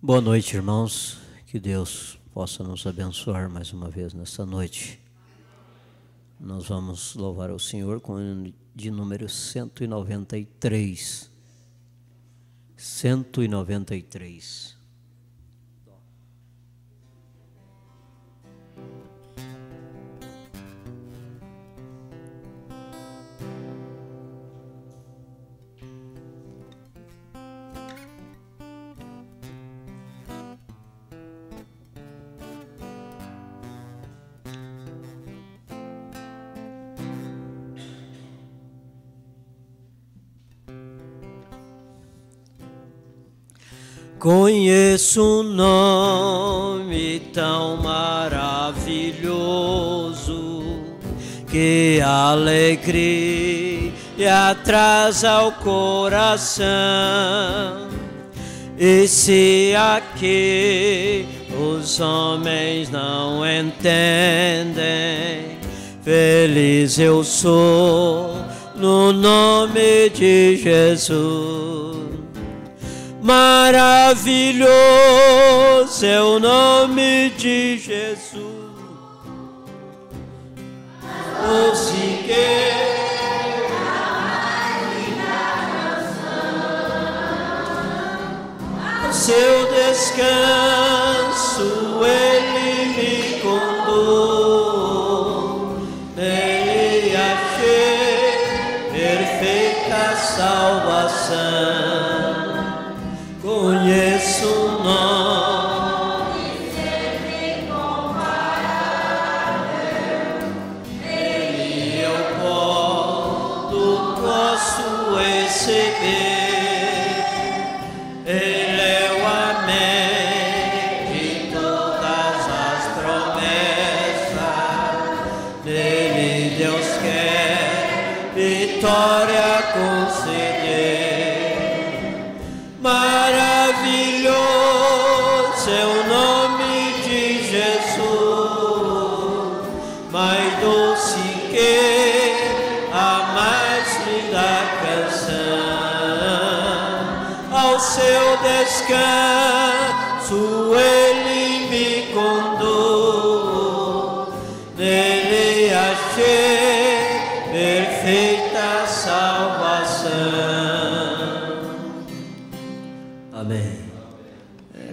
Boa noite, irmãos. Que Deus possa nos abençoar mais uma vez nessa noite. Nós vamos louvar ao Senhor com o hino de número 193. 193. Conheço um nome tão maravilhoso que alegria traz ao coração. E se aqui os homens não entendem, feliz eu sou no nome de Jesus. Maravilhoso é o nome de Jesus. O seu descanso ele me conduz, nele achei perfeita salvação. Conheço o nome sempre incomparável, nele eu posso receber. Ele é o amém de todas as promessas, nele Deus quer vitória conceder. Maravilhoso é o nome de Jesus, mais doce que a mais linda canção. Ao seu descanso ele me conduz, nele achei perfeita salvação. Amém.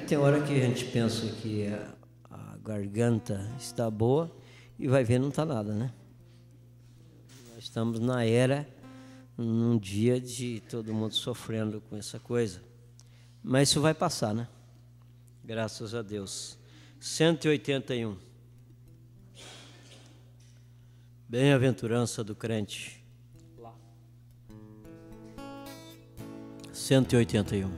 Tem hora que a gente pensa que a garganta está boa e vai ver não está nada, né? Nós estamos na era, num dia de todo mundo sofrendo com essa coisa. Mas isso vai passar, né? Graças a Deus. 181. Bem-aventurança do crente. 181.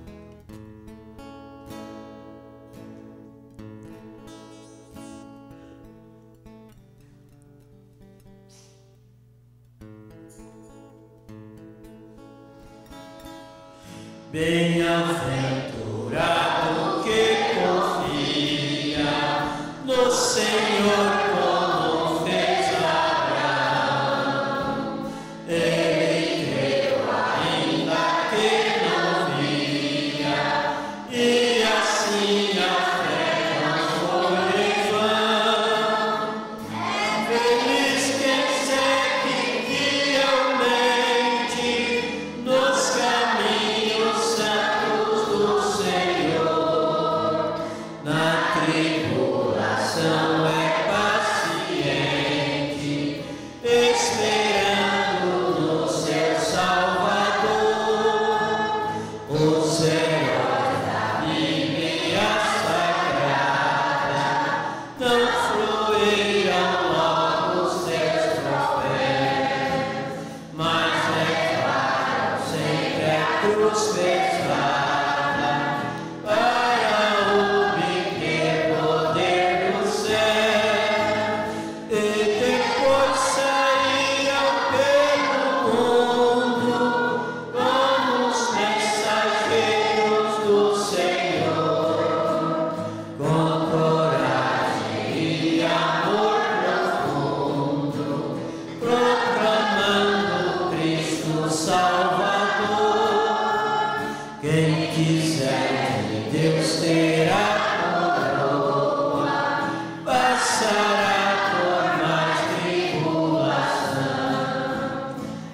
Bem-aventurado que confia no Senhor como fez Abraão. Ele creu ainda que não via, e assim a fé não foi em vão. Feliz quem segue fielmente nos caminhos santos do Senhor. Na tribulação é paciente, esperando no seu Salvador. Os heróis da Bíblia Sagrada não fluíram logo os seus troféus, mas levaram sempre a cruz pesada para o poder do céu. E depois saíram pelo mundo como os mensageiros do Senhor, com coragem e amor profundo, proclamando Cristo Salvador. Quem quiser de Deus terá coroa, passará por mais tribulação,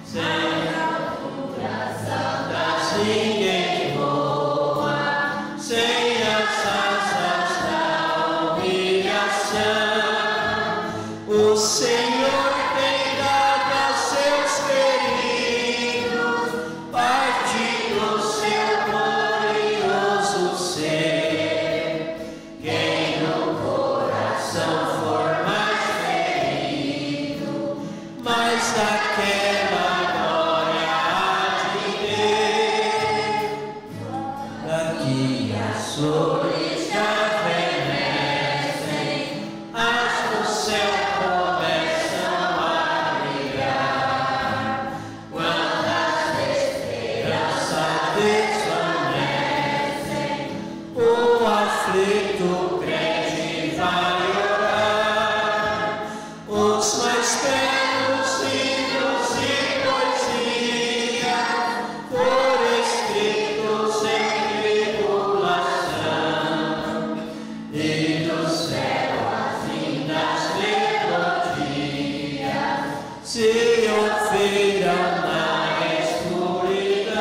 sem a duração das ninguém voa, sem as asas da humilhação. O Senhor tem dado a seus queridos parte do seu glorioso ser. Quem no coração for mais ferido, mais daquela glória há de ter. Daqui as flores já vencem, as do céu começam a brilhar. Quando as esperanças desvanecem, o aflito crente vai orar. Os mais belos livros e poesia foram escritos em tribulação, e do céu as lindas melodias se ouviram na escuridão.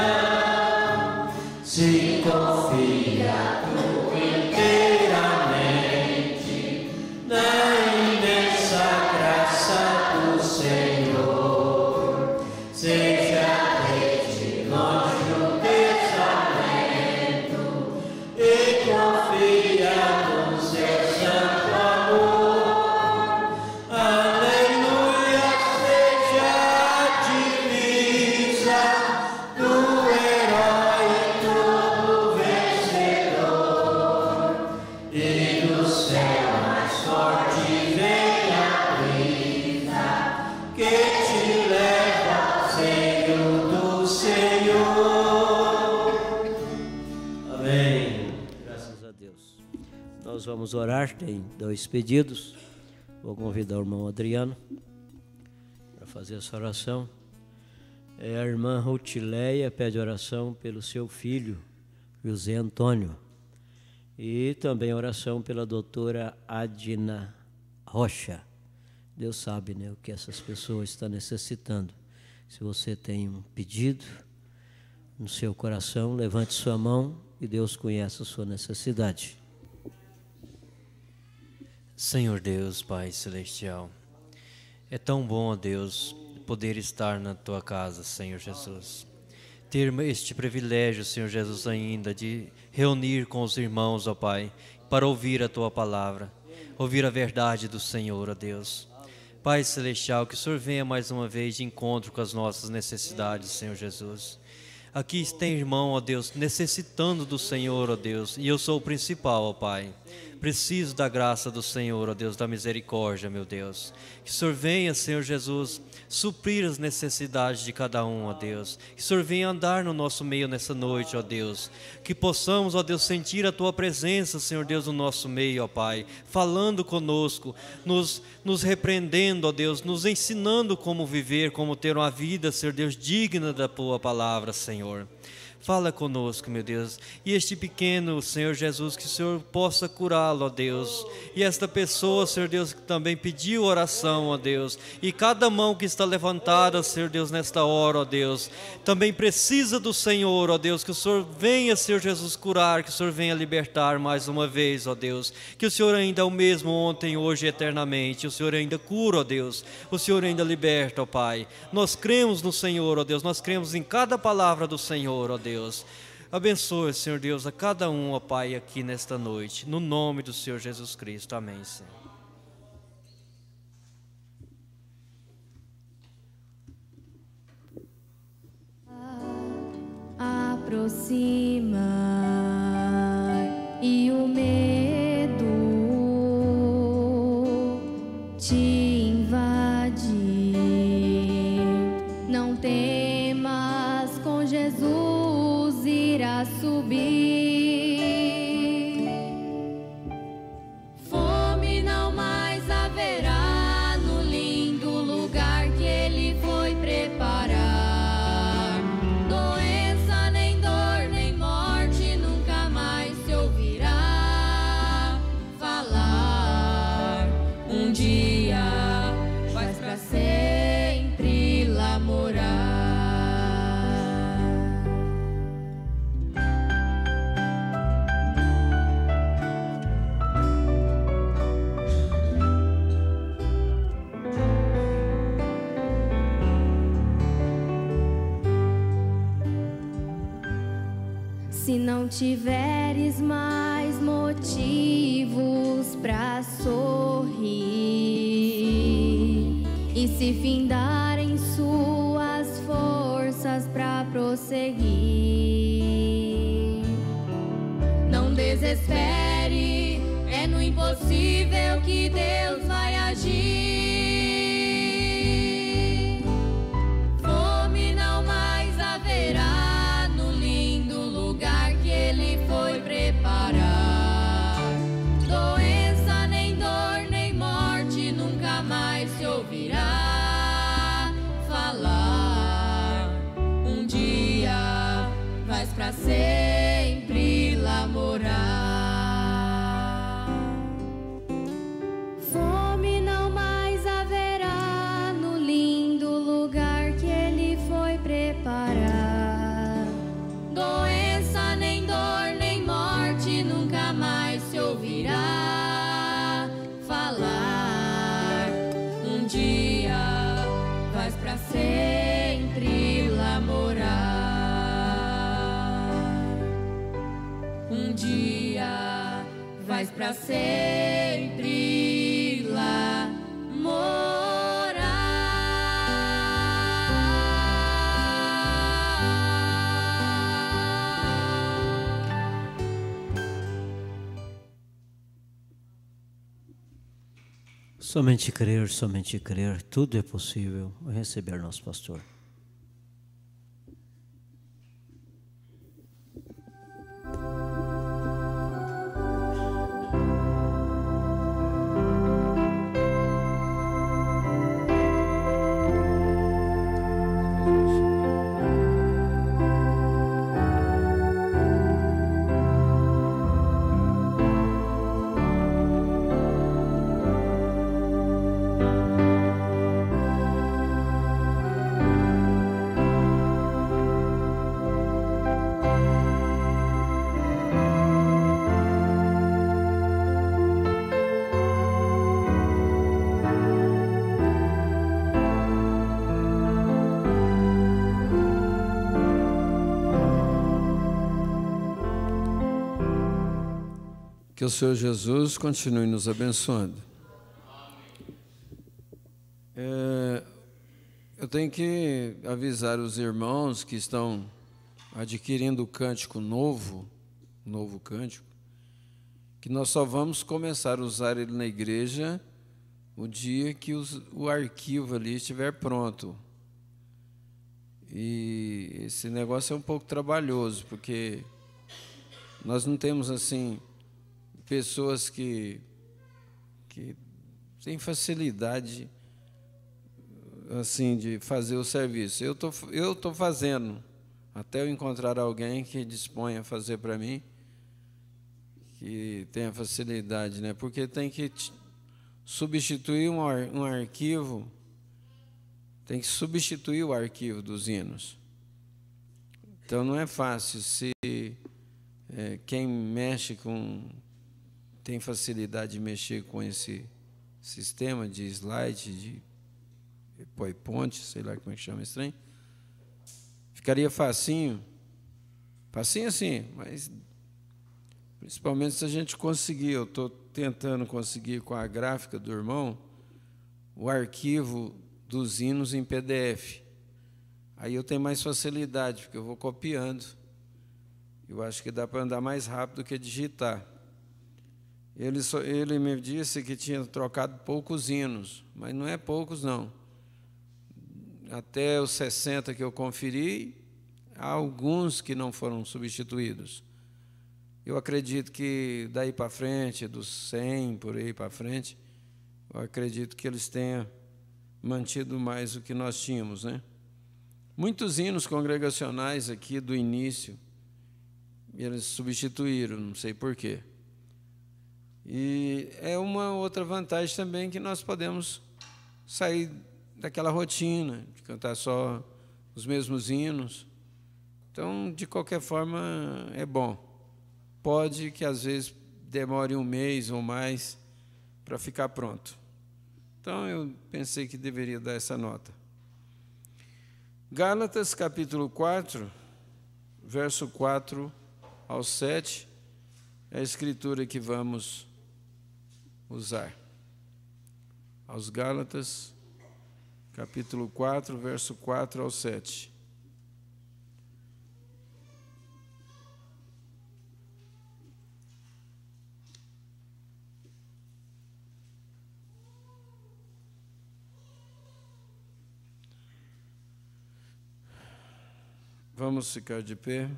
Se confia tu inteiramente na imensa graça do Senhor. Seja desde longe o desalento e confia no seu santo amor. Aleluia, seja a divisa do herói todo vencedor. E do céu mais forte vem a brisa que te leva ao seio do Senhor. Amém. Graças a Deus. Nós vamos orar, tem 2 pedidos. Vou convidar o irmão Adriano para fazer essa oração. A irmã Rutileia pede oração pelo seu filho, José Antônio. E também oração pela doutora Adina Rocha. Deus sabe, né, o que essas pessoas estão necessitando. Se você tem um pedido no seu coração, levante sua mão e Deus conhece a sua necessidade. Senhor Deus, Pai Celestial, é tão bom, ó Deus, poder estar na Tua casa, Senhor Jesus. Ter este privilégio, Senhor Jesus, ainda de reunir com os irmãos, ó Pai, para ouvir a Tua palavra, ouvir a verdade do Senhor, ó Deus. Pai Celestial, que o Senhor venha mais uma vez de encontro com as nossas necessidades, Senhor Jesus. Aqui tem irmão, ó Deus, necessitando do Senhor, ó Deus, e eu sou o principal, ó Pai. Preciso da graça do Senhor, ó Deus, da misericórdia, meu Deus. Que o Senhor venha, Senhor Jesus, suprir as necessidades de cada um, ó Deus. Que o Senhor venha andar no nosso meio nessa noite, ó Deus. Que possamos, ó Deus, sentir a Tua presença, Senhor Deus, no nosso meio, ó Pai. Falando conosco, nos repreendendo, ó Deus, nos ensinando como viver, como ter uma vida, Senhor Deus, digna da Tua palavra, Senhor. Fala conosco, meu Deus. E este pequeno, Senhor Jesus, que o Senhor possa curá-lo, ó Deus. E esta pessoa, Senhor Deus, que também pediu oração, ó Deus. E cada mão que está levantada, Senhor Deus, nesta hora, ó Deus, também precisa do Senhor, ó Deus. Que o Senhor venha, Senhor Jesus, curar, que o Senhor venha libertar mais uma vez, ó Deus. Que o Senhor ainda é o mesmo ontem, hoje e eternamente. O Senhor ainda cura, ó Deus. O Senhor ainda liberta, ó Pai. Nós cremos no Senhor, ó Deus. Nós cremos em cada palavra do Senhor, ó Deus. Abençoe, Senhor Deus, a cada um, ó Pai, aqui nesta noite, no nome do Senhor Jesus Cristo. Amém, Senhor. Aproximar e o medo te invadir. Não temas, com Jesus irá subir. Fome não mais haverá no lindo lugar que Ele foi preparar. Doença, nem dor, nem morte Se não tiveres mais motivos pra sorrir, e se findarem suas forças pra prosseguir, não desespere, é no impossível que Deus vai agir. Fome não mais haverá no lindo lugar que Ele foi preparar. Doença, nem dor, nem morte nunca mais se ouvirá falar. Um dia vais pra sempre lá morar. Fome não mais haverá no lindo lugar que Ele foi preparar. Doença, nem dor, nem morte nunca mais se ouvirá falar. Um dia vais pra sempre lá morar. Um dia vais pra sempre lá morar. somente crer, tudo é possível. Vou receber nosso pastor. Que o Senhor Jesus continue nos abençoando. Eu tenho que avisar os irmãos que estão adquirindo o cântico novo cântico, que nós só vamos começar a usar ele na igreja o dia que o arquivo ali estiver pronto. E esse negócio é um pouco trabalhoso, porque nós não temos assim pessoas que têm facilidade assim de fazer o serviço. Eu tô fazendo, até eu encontrar alguém que disponha a fazer para mim, que tenha facilidade, né? Porque tem que substituir um arquivo, tem que substituir o arquivo dos hinos. Então não é fácil. Se quem mexe tem facilidade de mexer com esse sistema de slide, de PowerPoint, sei lá como é que chama esse trem, ficaria facinho assim, mas principalmente se a gente conseguir, eu estou tentando conseguir com a gráfica do irmão, o arquivo dos hinos em PDF. Aí eu tenho mais facilidade, porque eu vou copiando. Eu acho que dá para andar mais rápido do que digitar. Ele me disse que tinha trocado poucos hinos, mas não é poucos, não. Até os 60 que eu conferi, há alguns que não foram substituídos. Eu acredito que daí para frente, dos 100 por aí para frente, eu acredito que eles tenham mantido mais o que nós tínhamos, né? Muitos hinos congregacionais aqui do início, eles substituíram, não sei por quê. E é uma outra vantagem também, que nós podemos sair daquela rotina de cantar só os mesmos hinos. Então, de qualquer forma, é bom. Pode que às vezes demore um mês ou mais para ficar pronto. Então, eu pensei que deveria dar essa nota. Gálatas, capítulo 4, verso 4 ao 7 é a escritura que vamos usar. Aos Gálatas, capítulo 4, verso 4 ao 7. Vamos ficar de pé.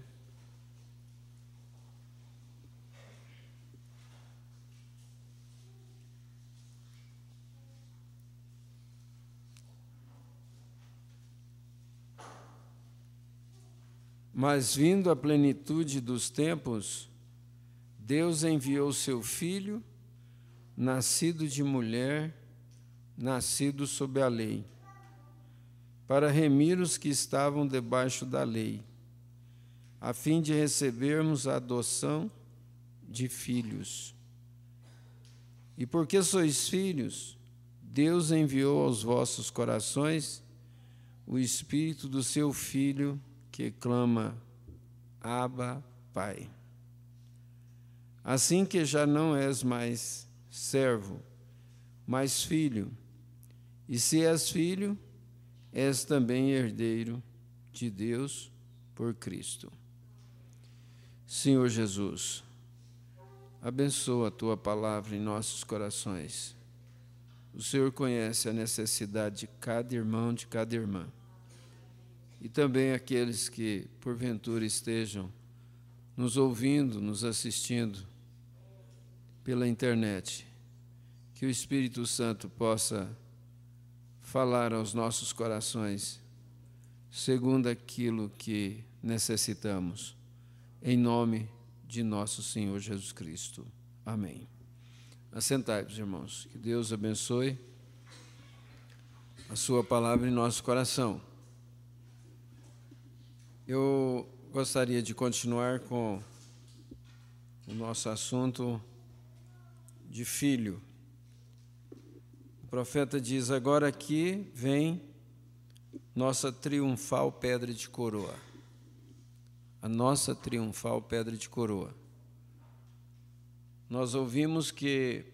Mas vindo a plenitude dos tempos, Deus enviou seu Filho, nascido de mulher, nascido sob a lei, para remir os que estavam debaixo da lei, a fim de recebermos a adoção de filhos. E porque sois filhos, Deus enviou aos vossos corações o Espírito do seu Filho, que clama, Abba, Pai. Assim que já não és mais servo, mas filho, e se és filho, és também herdeiro de Deus por Cristo. Senhor Jesus, abençoa a Tua palavra em nossos corações. O Senhor conhece a necessidade de cada irmão, de cada irmã. E também aqueles que, porventura, estejam nos ouvindo, nos assistindo pela internet, que o Espírito Santo possa falar aos nossos corações, segundo aquilo que necessitamos, em nome de nosso Senhor Jesus Cristo. Amém. Assentai-vos, irmãos. Que Deus abençoe a sua palavra em nosso coração. Eu gostaria de continuar com o nosso assunto de filho. O profeta diz: agora aqui vem nossa triunfal pedra de coroa. A nossa triunfal pedra de coroa. Nós ouvimos que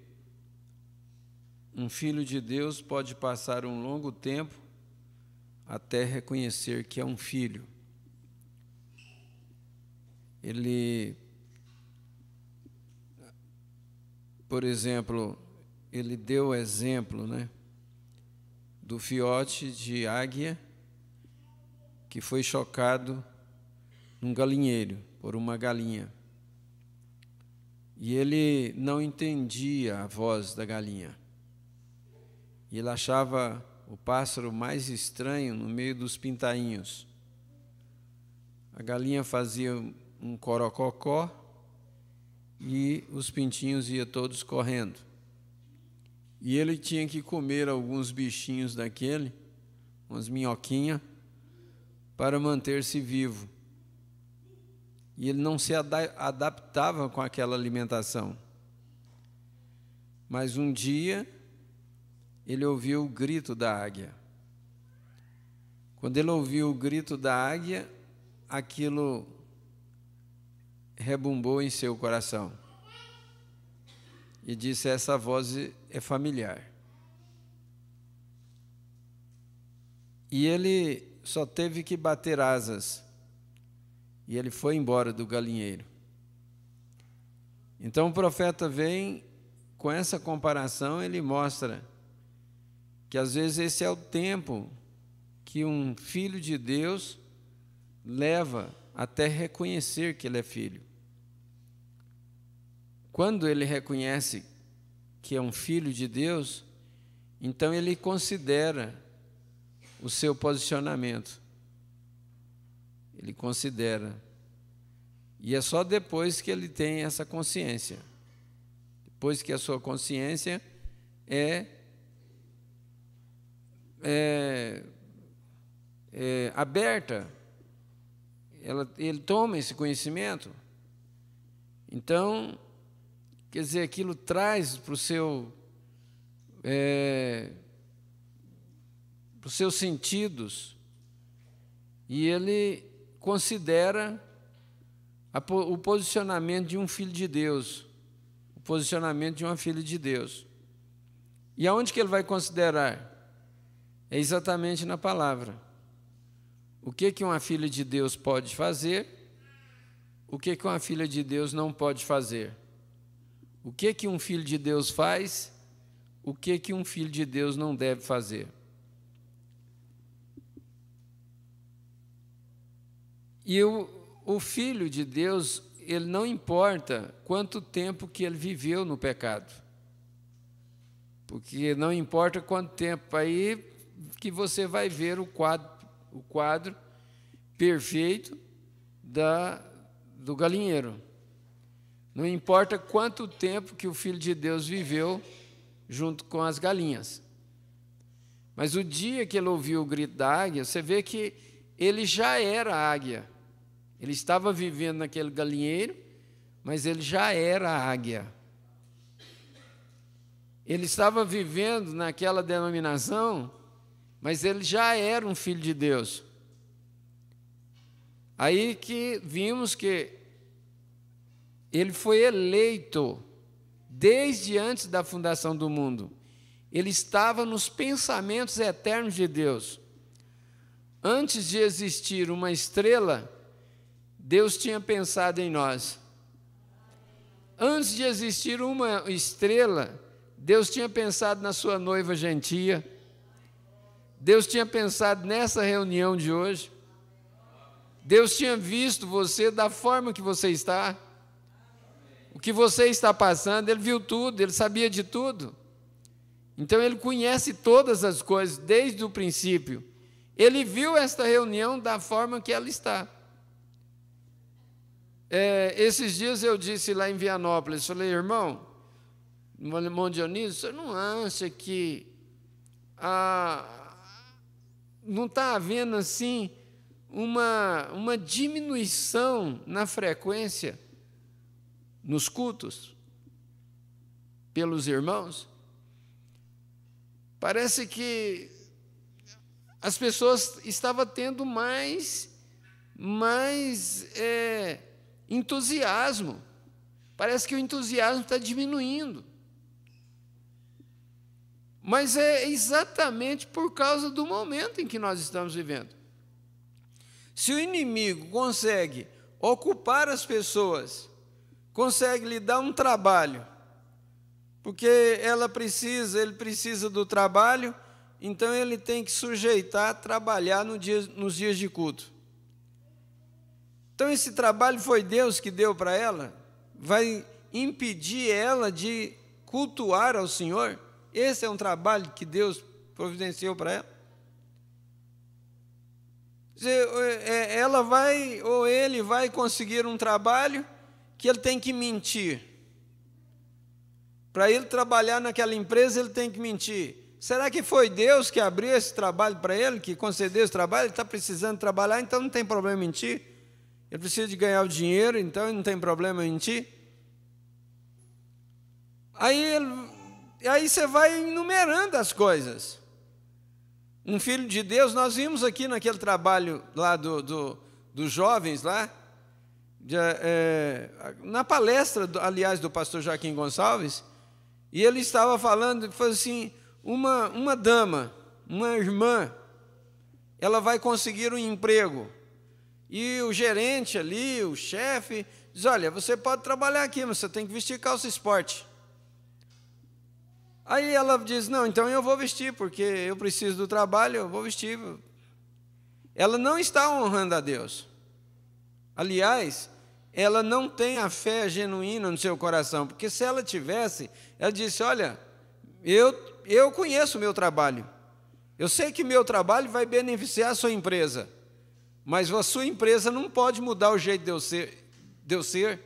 um filho de Deus pode passar um longo tempo até reconhecer que é um filho. Ele, por exemplo, ele deu o exemplo, do filhote de águia que foi chocado num galinheiro por uma galinha. E ele não entendia a voz da galinha. E ele achava o pássaro mais estranho no meio dos pintainhos. A galinha fazia um corococó e os pintinhos iam todos correndo. E ele tinha que comer alguns bichinhos daquele, umas minhoquinhas, para manter-se vivo. E ele não se adaptava com aquela alimentação. Mas um dia, ele ouviu o grito da águia. Quando ele ouviu o grito da águia, aquilo rebumbou em seu coração. E disse: essa voz é familiar. E ele só teve que bater asas. E ele foi embora do galinheiro. Então o profeta vem com essa comparação, ele mostra que às vezes esse é o tempo que um filho de Deus leva até reconhecer que ele é filho. Quando ele reconhece que é um filho de Deus, então ele considera o seu posicionamento. Ele considera. E é só depois que ele tem essa consciência. Depois que a sua consciência é aberta, ele toma esse conhecimento. Então, quer dizer, aquilo traz para os seus sentidos, e ele considera o posicionamento de um filho de Deus, o posicionamento de uma filha de Deus. E aonde que ele vai considerar? É exatamente na palavra. O que uma filha de Deus pode fazer, o que uma filha de Deus não pode fazer. O que um filho de Deus faz, o que um filho de Deus não deve fazer. E o filho de Deus, ele não importa quanto tempo que ele viveu no pecado. Porque não importa quanto tempo, aí que você vai ver o quadro perfeito do galinheiro. Não importa quanto tempo que o Filho de Deus viveu junto com as galinhas. Mas o dia que ele ouviu o grito da águia, você vê que ele já era águia. Ele estava vivendo naquele galinheiro, mas ele já era águia. Ele estava vivendo naquela denominação, mas ele já era um filho de Deus. Aí que vimos que ele foi eleito desde antes da fundação do mundo. Ele estava nos pensamentos eternos de Deus. Antes de existir uma estrela, Deus tinha pensado em nós. Antes de existir uma estrela, Deus tinha pensado na sua noiva gentia. Deus tinha pensado nessa reunião de hoje. Deus tinha visto você da forma que você está. O que você está passando, Ele viu tudo, Ele sabia de tudo. Então, Ele conhece todas as coisas desde o princípio. Ele viu esta reunião da forma que ela está. Esses dias eu disse lá em Vianópolis, falei, irmão Dionísio, você não acha que não está havendo assim uma diminuição na frequência nos cultos pelos irmãos? Parece que as pessoas estavam tendo mais entusiasmo. Parece que o entusiasmo está diminuindo. Mas é exatamente por causa do momento em que nós estamos vivendo. Se o inimigo consegue ocupar as pessoas, consegue lhe dar um trabalho, porque ele precisa do trabalho, então ele tem que sujeitar a trabalhar nos dias de culto. Então esse trabalho foi Deus que deu para ela? Vai impedir ela de cultuar ao Senhor? Esse é um trabalho que Deus providenciou para ela? Ela vai, ou ele vai conseguir um trabalho que ele tem que mentir. Para ele trabalhar naquela empresa, ele tem que mentir. Será que foi Deus que abriu esse trabalho para ele, que concedeu esse trabalho? Ele está precisando trabalhar, então não tem problema em mentir. Ele precisa de ganhar o dinheiro, então não tem problema em mentir. Aí você vai enumerando as coisas. Um filho de Deus, nós vimos aqui naquele trabalho lá dos jovens, lá, na palestra, aliás, do pastor Joaquim Gonçalves, e ele estava falando, foi assim, uma dama, uma irmã, ela vai conseguir um emprego, e o gerente ali, o chefe, diz, olha, você pode trabalhar aqui, mas você tem que vestir calça esporte. Aí ela diz, não, então eu vou vestir, porque eu preciso do trabalho, eu vou vestir. Ela não está honrando a Deus. Aliás, ela não tem a fé genuína no seu coração, porque se ela tivesse, ela disse, olha, eu conheço o meu trabalho, eu sei que meu trabalho vai beneficiar a sua empresa, mas a sua empresa não pode mudar o jeito de eu ser,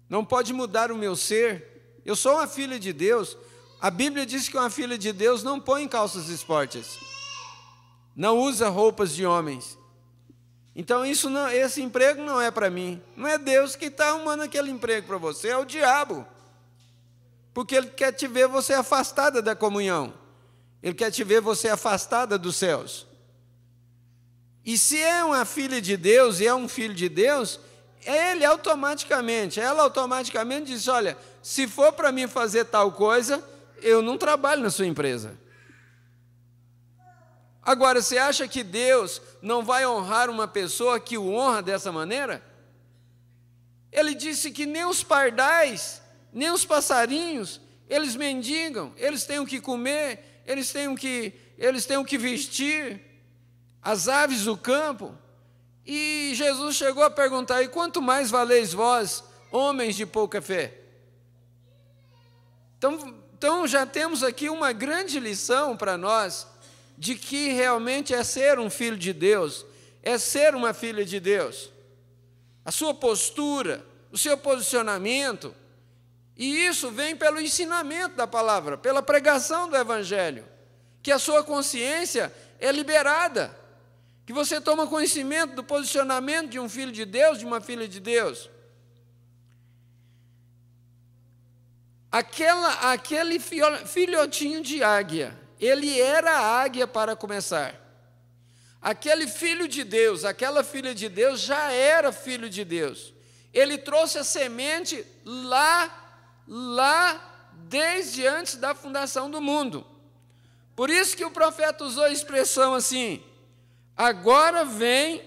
não pode mudar o meu ser. Eu sou uma filha de Deus. A Bíblia diz que uma filha de Deus não põe calças esportes, não usa roupas de homens. Então esse emprego não é para mim. Não é Deus que está arrumando aquele emprego para você, é o diabo. Porque ele quer te ver você afastada da comunhão. Ele quer te ver você afastada dos céus. E se é uma filha de Deus e é um filho de Deus, ela automaticamente disse: olha, se for para mim fazer tal coisa, eu não trabalho na sua empresa. Agora, você acha que Deus não vai honrar uma pessoa que o honra dessa maneira? Ele disse que nem os pardais, nem os passarinhos, eles mendigam, eles têm o que comer, eles têm o que vestir, as aves do campo. E Jesus chegou a perguntar: e quanto mais valeis vós, homens de pouca fé? Então já temos aqui uma grande lição para nós, de que realmente é ser um filho de Deus, é ser uma filha de Deus. A sua postura, o seu posicionamento, e isso vem pelo ensinamento da palavra, pela pregação do Evangelho, que a sua consciência é liberada, que você toma conhecimento do posicionamento de um filho de Deus, de uma filha de Deus. Aquele filhotinho de águia, ele era a águia para começar. Aquele filho de Deus, aquela filha de Deus já era filho de Deus. Ele trouxe a semente lá desde antes da fundação do mundo. Por isso que o profeta usou a expressão assim: agora vem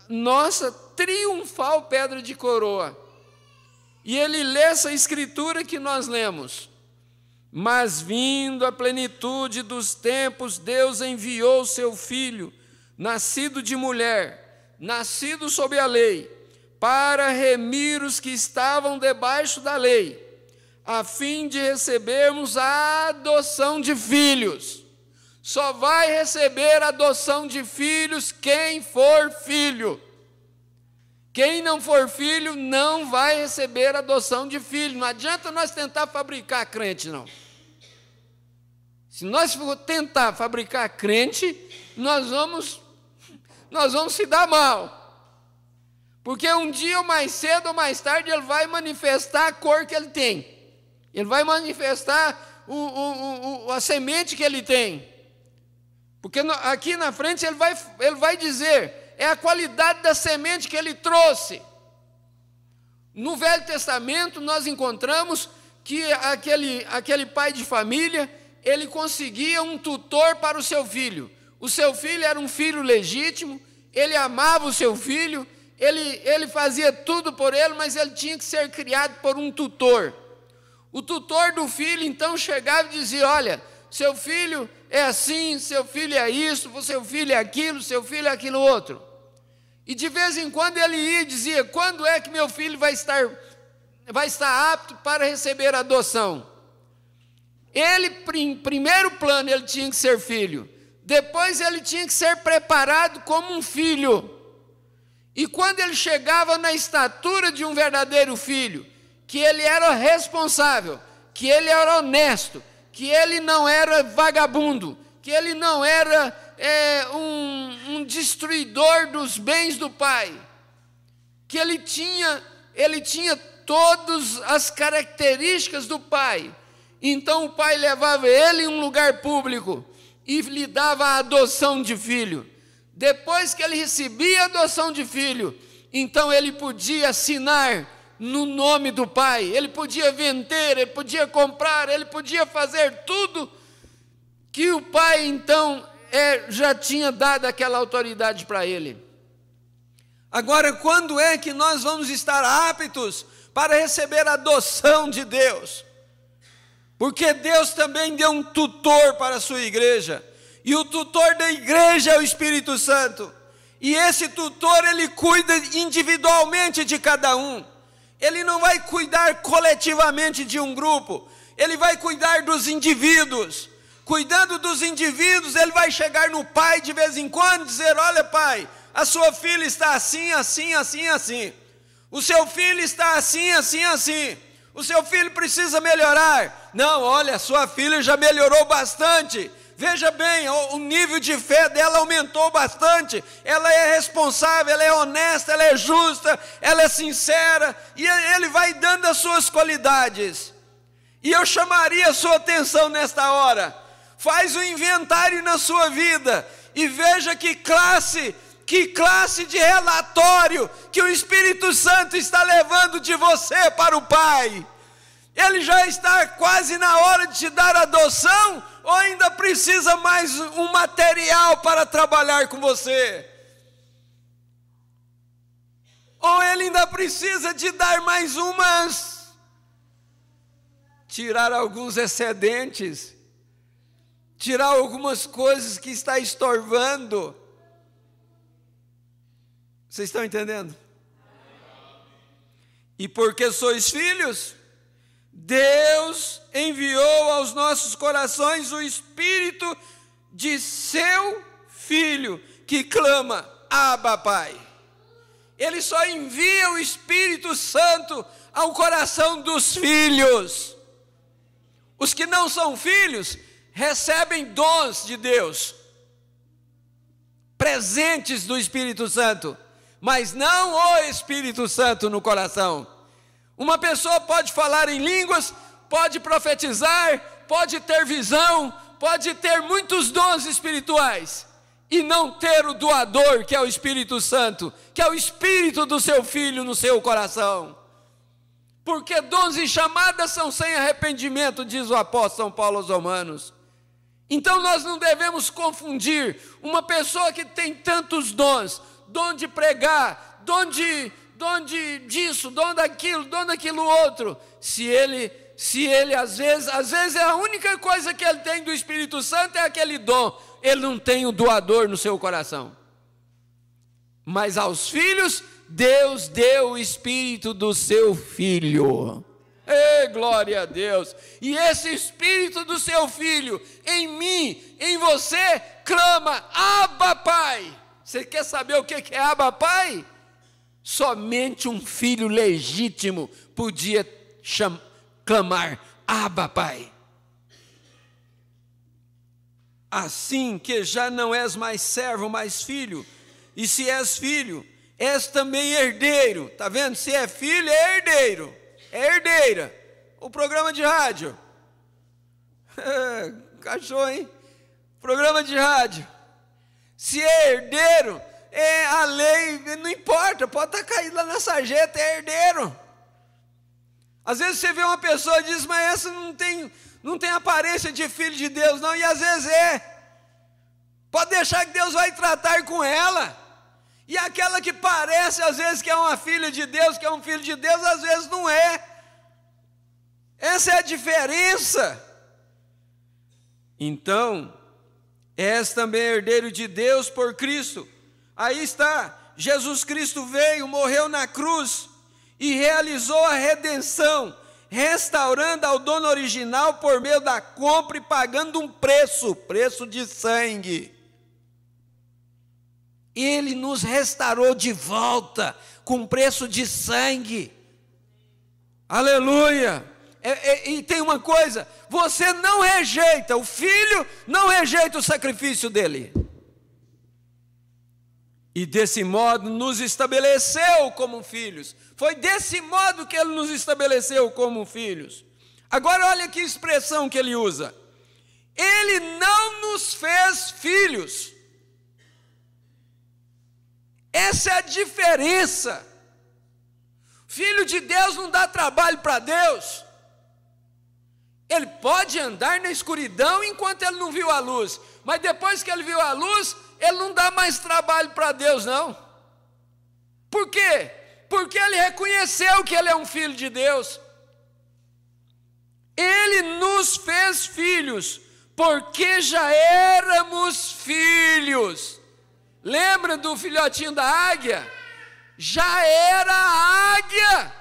nossa triunfal pedra de coroa. E ele lê essa escritura que nós lemos: mas vindo a plenitude dos tempos, Deus enviou o seu Filho, nascido de mulher, nascido sob a lei, para remir os que estavam debaixo da lei, a fim de recebermos a adoção de filhos. Só vai receber a adoção de filhos quem for filho. Quem não for filho não vai receber a adoção de filho. Não adianta nós tentar fabricar crente, não. Se nós for tentar fabricar crente, nós vamos se dar mal. Porque um dia, ou mais cedo ou mais tarde, ele vai manifestar a cor que ele tem. Ele vai manifestar a semente que ele tem. Porque aqui na frente ele vai dizer: é a qualidade da semente que ele trouxe. No Velho Testamento nós encontramos que aquele pai de família, ele conseguia um tutor para o seu filho. O seu filho era um filho legítimo, ele amava o seu filho, ele fazia tudo por ele, mas ele tinha que ser criado por um tutor. O tutor do filho então chegava e dizia: olha, seu filho é assim, seu filho é isso, seu filho é aquilo, seu filho é aquilo outro. E de vez em quando ele ia e dizia: quando é que meu filho vai estar apto para receber a adoção? Ele, em primeiro plano, ele tinha que ser filho. Depois ele tinha que ser preparado como um filho. E quando ele chegava na estatura de um verdadeiro filho, que ele era responsável, que ele era honesto, que ele não era vagabundo, que ele não era um destruidor dos bens do pai, que ele tinha todas as características do pai. Então o pai levava ele em um lugar público e lhe dava a adoção de filho. Depois que ele recebia a adoção de filho, então ele podia assinar no nome do pai, ele podia vender, ele podia comprar, ele podia fazer tudo que o pai então já tinha dado aquela autoridade para ele. Agora, quando é que nós vamos estar aptos para receber a adoção de Deus? Porque Deus também deu um tutor para a sua igreja, e o tutor da igreja é o Espírito Santo, e esse tutor ele cuida individualmente de cada um. Ele não vai cuidar coletivamente de um grupo, ele vai cuidar dos indivíduos. Cuidando dos indivíduos, ele vai chegar no pai de vez em quando e dizer: olha, pai, a sua filha está assim, assim, assim, assim. O seu filho está assim, assim, assim. O seu filho precisa melhorar. Não, olha, a sua filha já melhorou bastante. Veja bem, o nível de fé dela aumentou bastante. Ela é responsável, ela é honesta, ela é justa, ela é sincera. E ele vai dando as suas qualidades. E eu chamaria a sua atenção nesta hora. Faz um inventário na sua vida e veja que classe Que classe de relatório que o Espírito Santo está levando de você para o Pai? Ele já está quase na hora de te dar adoção, ou ainda precisa mais um material para trabalhar com você? Ou ele ainda precisa de dar mais umas, tirar alguns excedentes, tirar algumas coisas que está estorvando? Vocês estão entendendo? E porque sois filhos, Deus enviou aos nossos corações o Espírito de seu Filho, que clama, Abba, Pai. Ele só envia o Espírito Santo ao coração dos filhos. Os que não são filhos recebem dons de Deus, presentes do Espírito Santo, mas não o Espírito Santo no coração. Uma pessoa pode falar em línguas, pode profetizar, pode ter visão, pode ter muitos dons espirituais, e não ter o doador, que é o Espírito Santo, que é o Espírito do seu Filho no seu coração. Porque dons e chamadas são sem arrependimento, diz o apóstolo São Paulo aos Romanos. Então nós não devemos confundir uma pessoa que tem tantos dons, dom de pregar, dom disso, dom daquilo outro, se ele às vezes é a única coisa que ele tem do Espírito Santo é aquele dom, ele não tem o doador no seu coração. Mas aos filhos, Deus deu o Espírito do seu Filho. Ei, glória a Deus! E esse Espírito do seu Filho, em mim, em você, clama, Abba, Pai. Você quer saber o que é Abba, Pai? Somente um filho legítimo podia clamar, Abba, Pai. Assim que já não és mais servo, mas filho, e se és filho, és também herdeiro. Está vendo? Se é filho, é herdeiro, é herdeira. O programa de rádio, cachorro, hein? Programa de rádio. Se é herdeiro, a lei, não importa, pode estar caído lá na sarjeta, é herdeiro. Às vezes você vê uma pessoa e diz, mas essa não tem aparência de filho de Deus, não, e às vezes é. Pode deixar que Deus vai tratar com ela. E aquela que parece às vezes que é uma filha de Deus, que é um filho de Deus, às vezes não é. Essa é a diferença. Então, és também herdeiro de Deus por Cristo. Aí está, Jesus Cristo veio, morreu na cruz e realizou a redenção, restaurando ao dono original por meio da compra e pagando um preço de sangue. Ele nos restaurou de volta com preço de sangue. Aleluia! E tem uma coisa, você não rejeita, o filho não rejeita o sacrifício dele. E desse modo nos estabeleceu como filhos. Foi desse modo que ele nos estabeleceu como filhos. Agora olha que expressão que ele usa. Ele não nos fez filhos. Essa é a diferença. Filho de Deus não dá trabalho para Deus. Ele pode andar na escuridão enquanto ele não viu a luz. Mas depois que ele viu a luz, ele não dá mais trabalho para Deus, não. Por quê? Porque ele reconheceu que ele é um filho de Deus. Ele nos fez filhos, porque já éramos filhos. Lembra do filhotinho da águia? Já era a águia.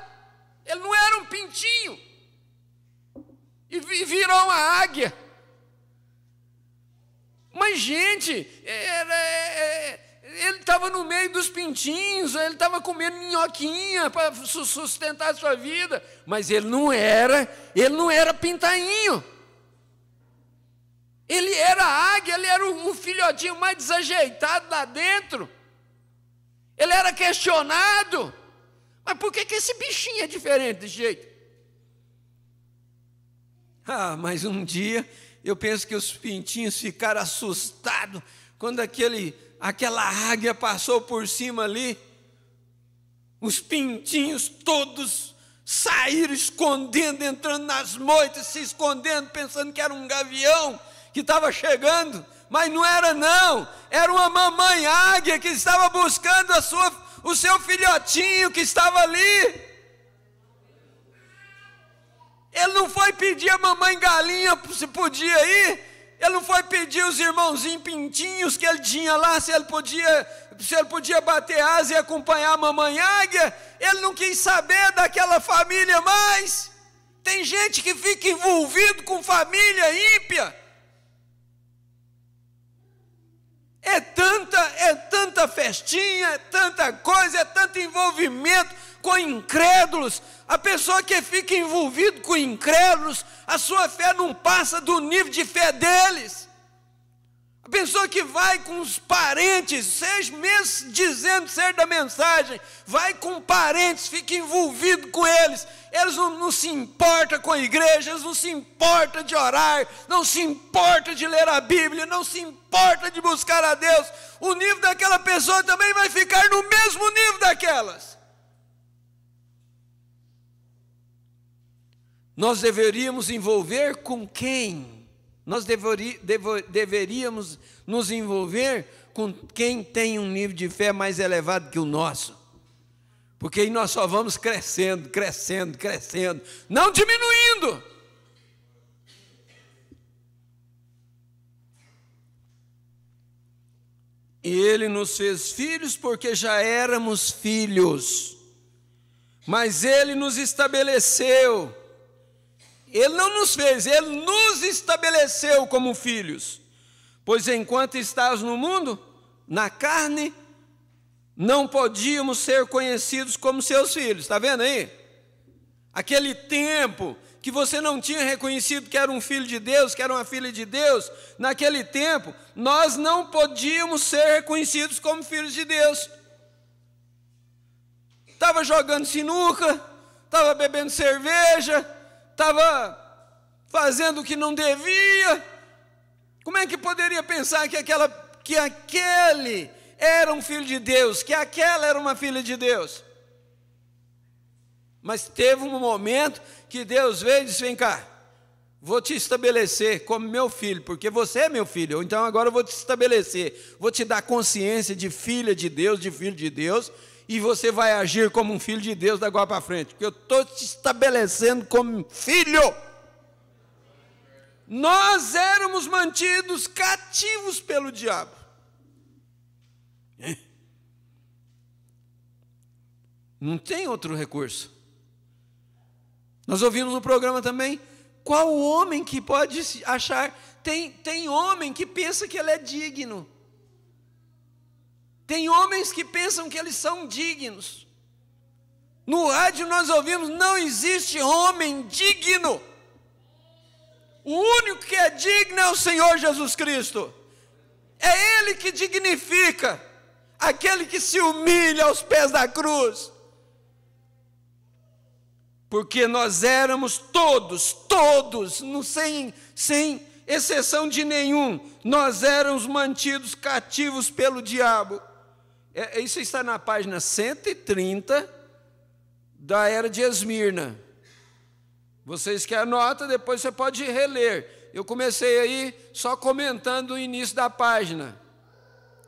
Ele não era um pintinho. E virou uma águia. Mas, gente, ele estava no meio dos pintinhos, ele estava comendo minhoquinha para sustentar a sua vida, mas ele não era pintainho. Ele era águia, ele era o filhotinho mais desajeitado lá dentro. Ele era questionado. Mas por que esse bichinho é diferente desse jeito? Mas um dia eu penso que os pintinhos ficaram assustados quando aquela águia passou por cima ali, os pintinhos todos saíram escondendo, entrando nas moitas, se escondendo, pensando que era um gavião que estava chegando, mas não era não, era uma mamãe águia que estava buscando o seu filhotinho que estava ali. Ele não foi pedir a mamãe galinha se podia ir, ele não foi pedir os irmãozinhos pintinhos que ele tinha lá, se ele podia bater asa e acompanhar a mamãe águia. Ele não quis saber daquela família mais. Tem gente que fica envolvido com família ímpia. É tanta festinha, é tanta coisa, é tanto envolvimento com incrédulos. A pessoa que fica envolvido com incrédulos, a sua fé não passa do nível de fé deles. A pessoa que vai com os parentes, seja mesmo dizendo ser da mensagem, vai com parentes, fica envolvido com eles. Eles não se importam com a igreja, eles não se importam de orar, não se importam de ler a Bíblia, não se importam de buscar a Deus. O nível daquela pessoa também vai ficar no mesmo nível daquelas. Nós deveríamos envolver com quem? Nós deveríamos nos envolver com quem tem um nível de fé mais elevado que o nosso. Porque aí nós só vamos crescendo, crescendo, crescendo, não diminuindo. E Ele nos fez filhos porque já éramos filhos. Mas Ele nos estabeleceu. Ele não nos fez, Ele nos estabeleceu como filhos. Pois enquanto estávamos no mundo, na carne, não podíamos ser conhecidos como seus filhos. Está vendo aí? Aquele tempo que você não tinha reconhecido que era um filho de Deus, que era uma filha de Deus, naquele tempo, nós não podíamos ser reconhecidos como filhos de Deus. Estava jogando sinuca, estava bebendo cerveja, estava fazendo o que não devia. Como é que poderia pensar que aquele era um filho de Deus, que aquela era uma filha de Deus? Mas teve um momento que Deus veio e disse: vem cá, vou te estabelecer como meu filho, porque você é meu filho, então agora eu vou te estabelecer, vou te dar consciência de filha de Deus, de filho de Deus, e você vai agir como um filho de Deus da agora para frente, porque eu estou te estabelecendo como filho. Nós éramos mantidos cativos pelo diabo. Não tem outro recurso. Nós ouvimos no programa também, qual homem que pode achar, tem homem que pensa que ele é digno. Tem homens que pensam que eles são dignos. No rádio nós ouvimos, não existe homem digno. O único que é digno é o Senhor Jesus Cristo. É Ele que dignifica aquele que se humilha aos pés da cruz. Porque nós éramos todos, sem exceção de nenhum, nós éramos mantidos cativos pelo diabo. Isso está na página 130 da Era de Esmirna. Vocês que anotam, depois você pode reler. Eu comecei aí só comentando o início da página.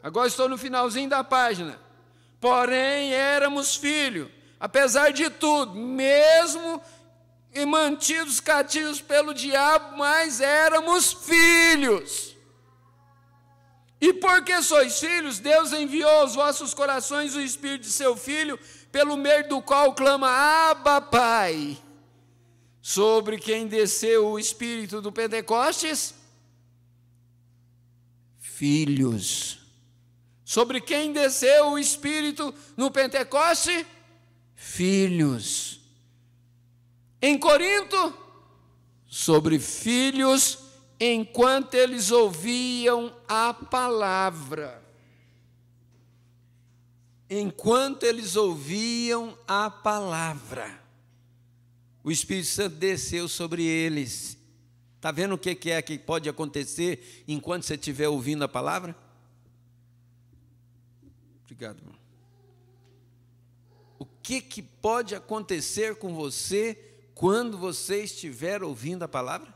Agora estou no finalzinho da página. Porém, éramos filhos, apesar de tudo, mesmo mantidos cativos pelo diabo, mas éramos filhos. E porque sois filhos, Deus enviou aos vossos corações o Espírito de seu Filho, pelo meio do qual clama: Abba, Pai. Sobre quem desceu o Espírito do Pentecostes? Filhos. Sobre quem desceu o Espírito no Pentecoste? Filhos. Em Corinto, sobre filhos, enquanto eles ouviam a palavra. Enquanto eles ouviam a palavra, o Espírito Santo desceu sobre eles. Está vendo o que é que pode acontecer enquanto você estiver ouvindo a palavra? Obrigado, irmão. O que pode acontecer com você quando você estiver ouvindo a palavra?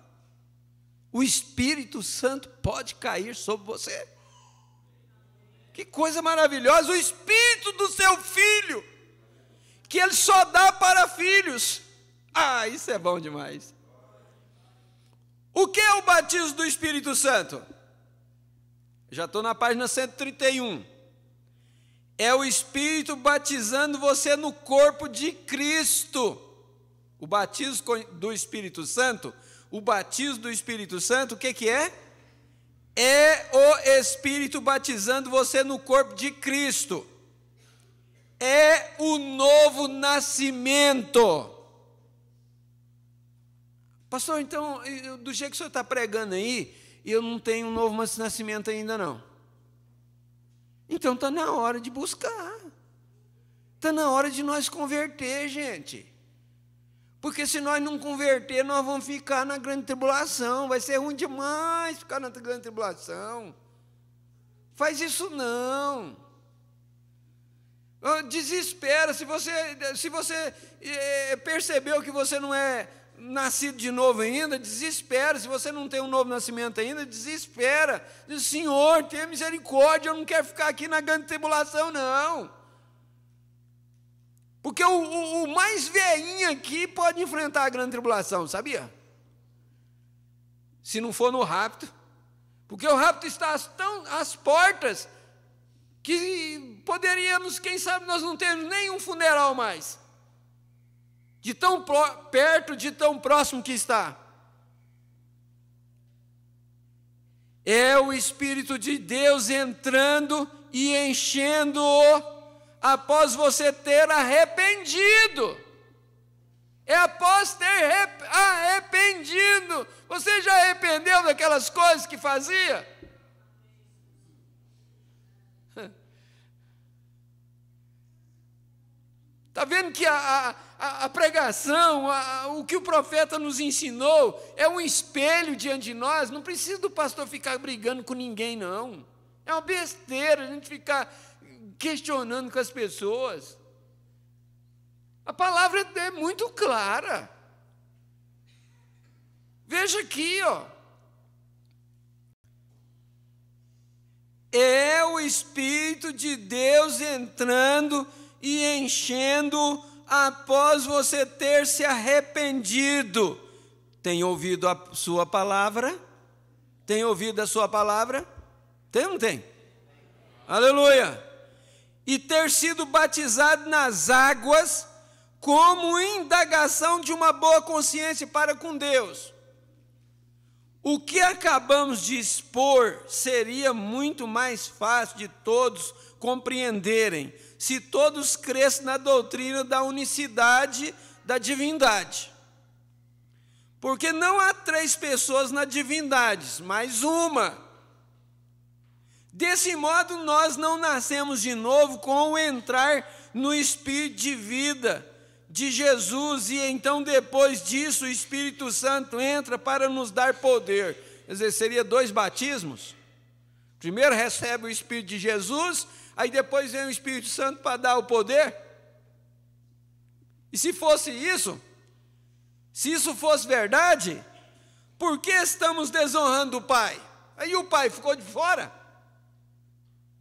O Espírito Santo pode cair sobre você. Que coisa maravilhosa! O Espírito do seu filho, que Ele só dá para filhos. Ah, isso é bom demais. O que é o batismo do Espírito Santo? Já estou na página 131. É o Espírito batizando você no corpo de Cristo. O batismo do Espírito Santo, o batismo do Espírito Santo, o que é? É o Espírito batizando você no corpo de Cristo. É o novo nascimento. Pastor, então, do jeito que o senhor está pregando aí, eu não tenho um novo nascimento ainda não. Então está na hora de buscar. Está na hora de nós converter, gente. Porque se nós não converter, nós vamos ficar na grande tribulação. Vai ser ruim demais ficar na grande tribulação. Faz isso não. Desespera. Se você percebeu que você não é nascido de novo ainda, desespera. Se você não tem um novo nascimento ainda, desespera. Diz, Senhor, tenha misericórdia, eu não quero ficar aqui na grande tribulação, não. Porque o mais velhinho aqui pode enfrentar a grande tribulação, sabia? Se não for no rapto. Porque o rapto está às portas, que poderíamos, quem sabe, nós não temos nenhum funeral mais. De tão perto, de tão próximo que está. É o Espírito de Deus entrando e enchendo-o após você ter arrependido. É após ter arrependido. Você já arrependeu daquelas coisas que fazia? Está vendo que a pregação, o que o profeta nos ensinou, é um espelho diante de nós? Não precisa do pastor ficar brigando com ninguém, não. É uma besteira a gente ficar questionando com as pessoas. A palavra é muito clara. Veja aqui, ó. É o Espírito de Deus entrando e enchendo após você ter se arrependido. Tem ouvido a sua palavra? Tem ouvido a sua palavra? Tem ou não tem? Aleluia! E ter sido batizado nas águas como indagação de uma boa consciência para com Deus. O que acabamos de expor seria muito mais fácil de todos compreenderem se todos crescem na doutrina da unicidade da divindade. Porque não há 3 pessoas na divindade, mas uma. Desse modo, nós não nascemos de novo com o entrar no Espírito de vida de Jesus, e então depois disso o Espírito Santo entra para nos dar poder. Quer dizer, seria 2 batismos. Primeiro recebe o Espírito de Jesus, aí depois vem o Espírito Santo para dar o poder. E se fosse isso, se isso fosse verdade, por que estamos desonrando o Pai? Aí o Pai ficou de fora.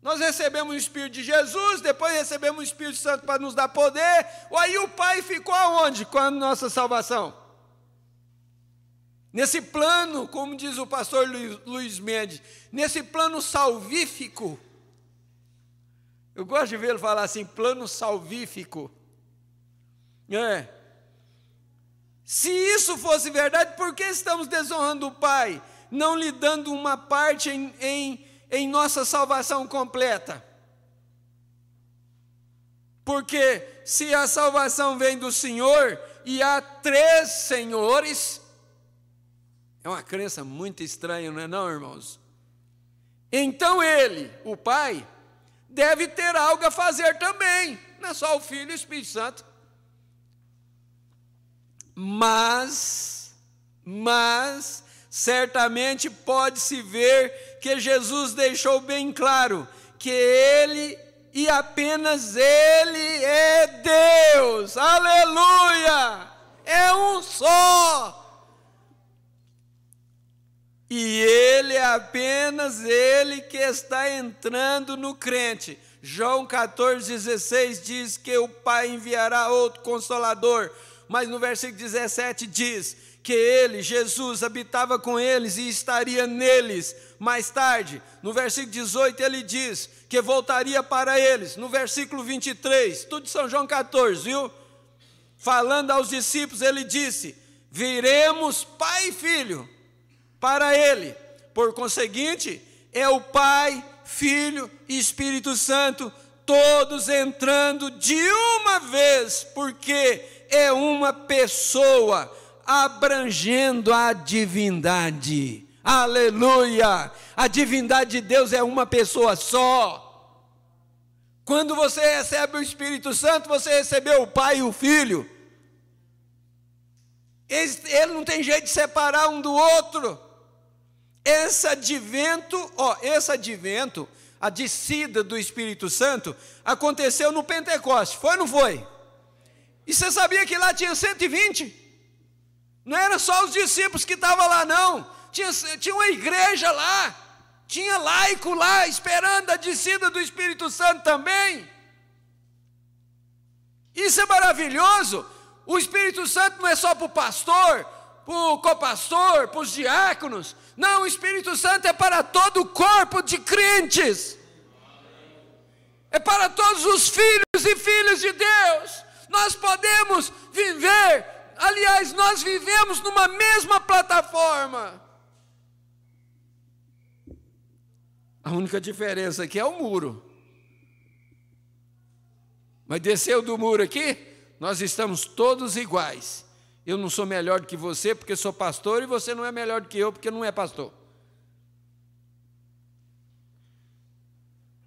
Nós recebemos o Espírito de Jesus, depois recebemos o Espírito Santo para nos dar poder. Aí o Pai ficou aonde com a nossa salvação? Nesse plano, como diz o pastor Luiz Mendes, nesse plano salvífico. Eu gosto de vê-lo falar assim, plano salvífico. Se isso fosse verdade, por que estamos desonrando o Pai? Não lhe dando uma parte em nossa salvação completa? Porque se a salvação vem do Senhor e há 3 senhores, é uma crença muito estranha, não é não, irmãos? Então ele, o Pai, deve ter algo a fazer também, não é só o Filho e o Espírito Santo. Mas certamente pode-se ver que Jesus deixou bem claro que ele e apenas Ele é Deus. Aleluia! É um só. E Ele é apenas Ele que está entrando no crente. João 14,16 diz que o Pai enviará outro Consolador. Mas no versículo 17 diz que Ele, Jesus, habitava com eles e estaria neles. Mais tarde, no versículo 18, Ele diz que voltaria para eles. No versículo 23, tudo de São João 14, viu? Falando aos discípulos, Ele disse: viremos Pai e Filho para Ele. Por conseguinte, é o Pai, Filho e Espírito Santo, todos entrando de uma vez, porque é uma pessoa, abrangendo a divindade. Aleluia! A divindade de Deus é uma pessoa só. Quando você recebe o Espírito Santo, você recebeu o Pai e o Filho. Ele não tem jeito de separar um do outro. Esse advento, a descida do Espírito Santo, aconteceu no Pentecoste, foi ou não foi? E você sabia que lá tinha 120? Não era só os discípulos que estavam lá, não. Tinha uma igreja lá, tinha laico lá, esperando a descida do Espírito Santo também. Isso é maravilhoso. O Espírito Santo não é só para o pastor, para o copastor, para os diáconos. Não, o Espírito Santo é para todo o corpo de crentes. É para todos os filhos e filhas de Deus. Nós podemos viver, aliás, nós vivemos numa mesma plataforma. A única diferença aqui é o muro. Mas desceu do muro aqui, nós estamos todos iguais. Eu não sou melhor do que você porque sou pastor, e você não é melhor do que eu porque não é pastor.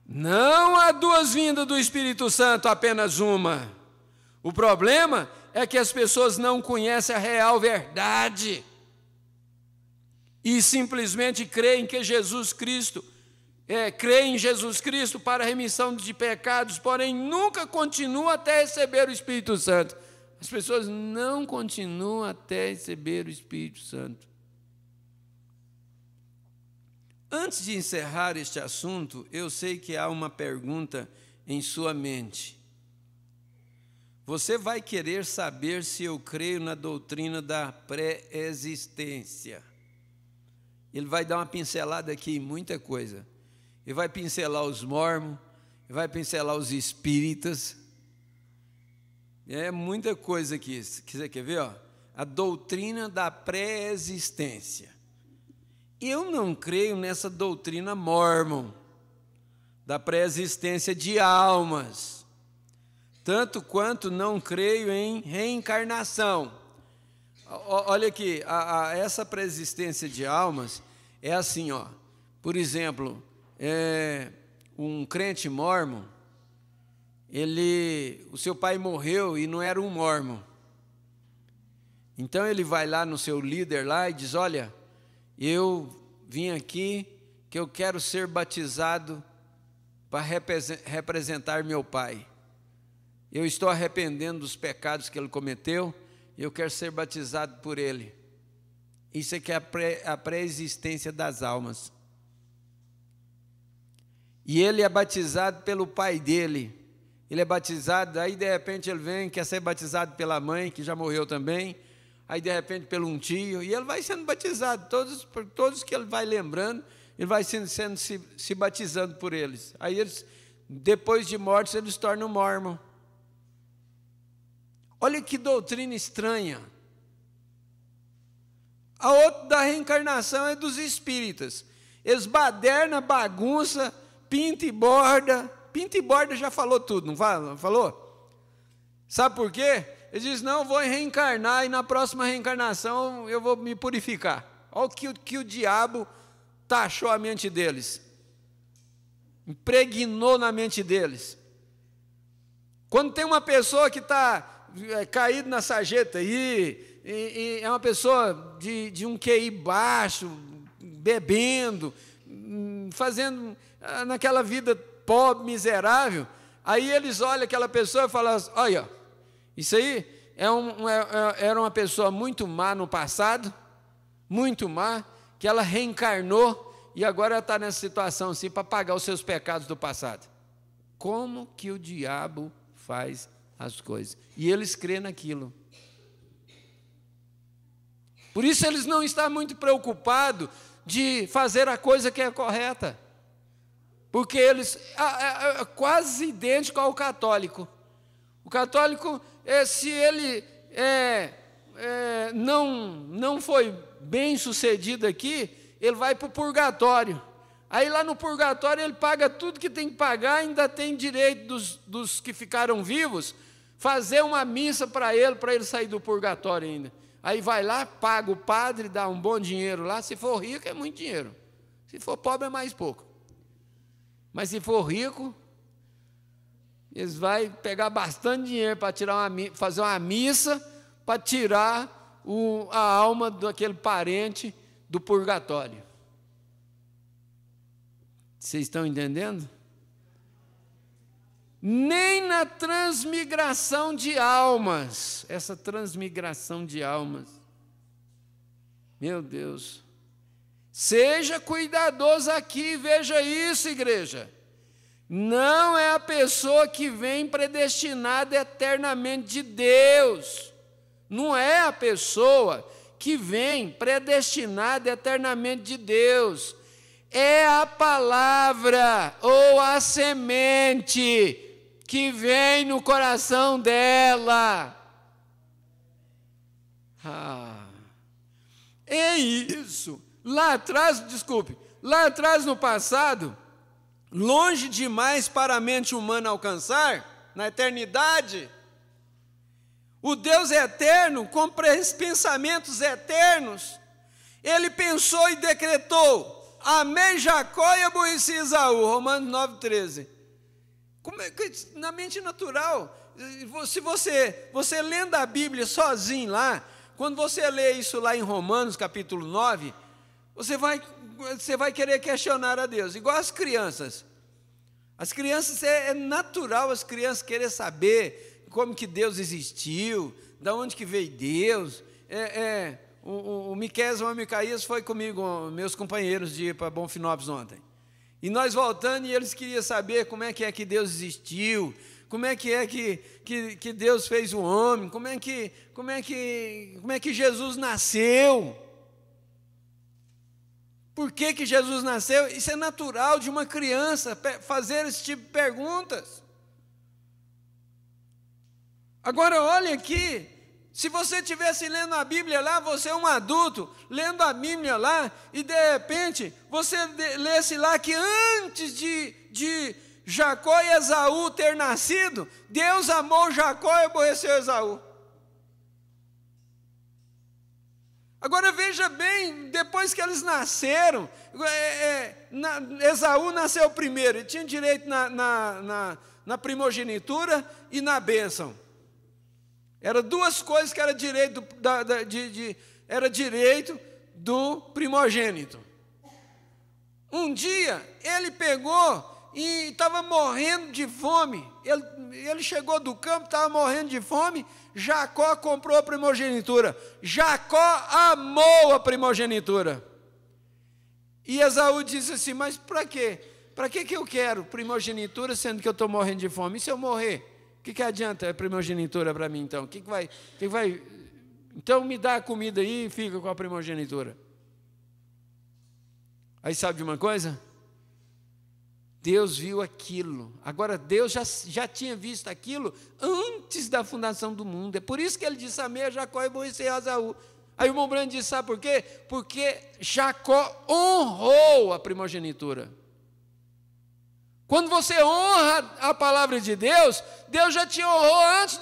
Não há duas vindas do Espírito Santo, apenas uma. O problema é que as pessoas não conhecem a real verdade e simplesmente creem que Jesus Cristo creem em Jesus Cristo para a remissão de pecados, porém nunca continuam até receber o Espírito Santo. As pessoas não continuam até receber o Espírito Santo. Antes de encerrar este assunto, eu sei que há uma pergunta em sua mente. Você vai querer saber se eu creio na doutrina da pré-existência. Ele vai dar uma pincelada aqui em muita coisa. Ele vai pincelar os mormons, ele vai pincelar os espíritas. É muita coisa aqui. Você quer ver? A doutrina da pré-existência. Eu não creio nessa doutrina mormon, da pré-existência de almas, tanto quanto não creio em reencarnação. Olha aqui, essa pré-existência de almas é assim, por exemplo, um crente mormon, o seu pai morreu e não era um mormon. Então ele vai lá no seu líder lá e diz: olha, eu vim aqui que eu quero ser batizado para representar meu pai. Eu estou arrependendo dos pecados que ele cometeu e eu quero ser batizado por ele. Isso é que é a pré-existência das almas. E ele é batizado pelo pai dele. Ele é batizado, aí de repente ele vem, quer ser batizado pela mãe, que já morreu também. Aí de repente pelo um tio, e ele vai sendo batizado, todos que ele vai lembrando, ele vai se batizando por eles. Aí eles, depois de mortos, eles se tornam mormon. Olha que doutrina estranha. A outra da reencarnação é dos espíritas. Eles badernam, bagunça, pinta e borda. Pinta e borda já falou tudo, não falou? Sabe por quê? Ele diz: não, eu vou reencarnar e na próxima reencarnação eu vou me purificar. Olha o que o diabo taxou a mente deles. Impregnou na mente deles. Quando tem uma pessoa que está caída na sarjeta aí, e é uma pessoa de um QI baixo, bebendo, fazendo naquela vida pobre, miserável, Aí eles olham aquela pessoa e falam assim, olha, isso aí era uma pessoa muito má no passado, muito má, que ela reencarnou e agora ela está nessa situação assim para pagar os seus pecados do passado. Como que o diabo faz as coisas? E eles creem naquilo. Por isso eles não estão muito preocupados de fazer a coisa que é correta. Porque eles, é quase idêntico ao católico. O católico, se ele não foi bem sucedido aqui, ele vai para o purgatório. Aí lá no purgatório ele paga tudo que tem que pagar, ainda tem direito dos que ficaram vivos, fazer uma missa para ele sair do purgatório ainda. Aí vai lá, paga o padre, dá um bom dinheiro lá, se for rico é muito dinheiro, se for pobre é mais pouco. Mas se for rico, eles vão pegar bastante dinheiro para fazer uma missa, para tirar a alma daquele parente do purgatório. Vocês estão entendendo? Nem na transmigração de almas, essa transmigração de almas, meu Deus, seja cuidadoso aqui, veja isso, igreja, não é a pessoa que vem predestinada eternamente de Deus, não é a pessoa que vem predestinada eternamente de Deus, é a palavra ou a semente que vem no coração dela. É isso. Lá atrás no passado, longe demais para a mente humana alcançar, na eternidade, o Deus eterno, com pensamentos eternos, ele pensou e decretou: amei Jacó e aborreci Esaú, Romanos 9,13. Na mente natural, se você lendo a Bíblia sozinho lá, quando você lê isso lá em Romanos capítulo 9, você vai querer questionar a Deus, igual as crianças. As crianças, é natural as crianças querer saber como que Deus existiu, de onde que veio Deus. O Miqueias e o Micaías foi comigo, meus companheiros, de ir para Bonfinópolis ontem. E nós voltando, e eles queriam saber como é que Deus existiu, como é que Deus fez o homem, como é que Jesus nasceu. Por que Jesus nasceu? Isso é natural de uma criança, fazer esse tipo de perguntas. Agora, olha aqui. Se você estivesse lendo a Bíblia lá, você é um adulto, lendo a Bíblia lá, e de repente, você lesse lá que antes de Jacó e Esaú ter nascido, Deus amou Jacó e aborreceu Esaú. Agora veja bem, depois que eles nasceram, Esaú nasceu primeiro, ele tinha direito na primogenitura e na bênção. Eram duas coisas que era direito do primogênito. Um dia ele pegou e estava morrendo de fome. Ele chegou do campo, estava morrendo de fome. Jacó comprou a primogenitura. Jacó amou a primogenitura. E Esaú disse assim: mas para quê? Para que eu quero primogenitura sendo que eu estou morrendo de fome? E se eu morrer? O que adianta a primogenitura para mim, então? Então me dá a comida aí e fica com a primogenitura. Aí sabe de uma coisa? Deus viu aquilo. Agora, Deus já tinha visto aquilo antes da fundação do mundo. É por isso que ele disse: amei a Jacó e aborreci a Esaú. Aí o irmão Brando disse: sabe por quê? Porque Jacó honrou a primogenitura. Quando você honra a palavra de Deus, Deus já te honrou antes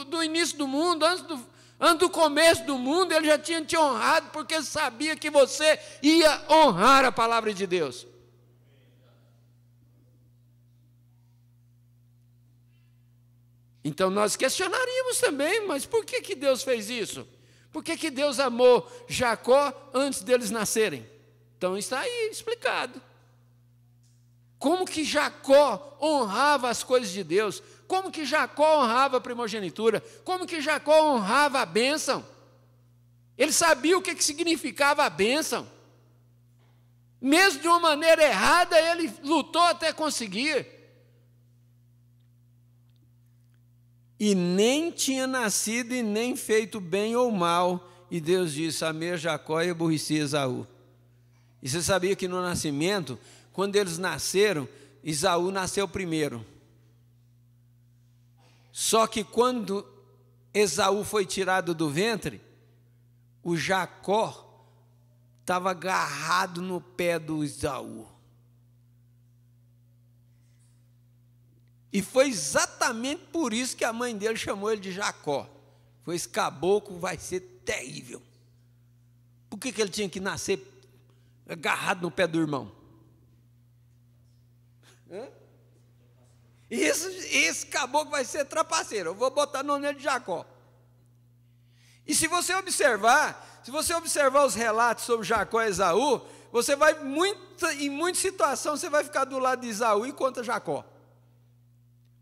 do início do mundo, antes do começo do mundo, Ele já tinha te honrado, porque Ele sabia que você ia honrar a palavra de Deus. Então nós questionaríamos também, mas por que Deus fez isso? Por que Deus amou Jacó antes deles nascerem? Então está aí explicado. Como que Jacó honrava as coisas de Deus, como que Jacó honrava a primogenitura, como que Jacó honrava a bênção. Ele sabia o que significava a bênção. Mesmo de uma maneira errada, ele lutou até conseguir. E nem tinha nascido e nem feito bem ou mal. E Deus disse: amei a Jacó e aborreci Esaú. E você sabia que no nascimento, quando eles nasceram, Esaú nasceu primeiro. Só que quando Esaú foi tirado do ventre, o Jacó estava agarrado no pé do Esaú. E foi exatamente por isso que a mãe dele chamou ele de Jacó. Foi: esse caboclo vai ser terrível. Por que ele tinha que nascer agarrado no pé do irmão? Esse caboclo vai ser trapaceiro. Eu vou botar o nome dele de Jacó. E se você observar os relatos sobre Jacó e Esaú, você vai em muita situação você vai ficar do lado de Esaú e contra Jacó.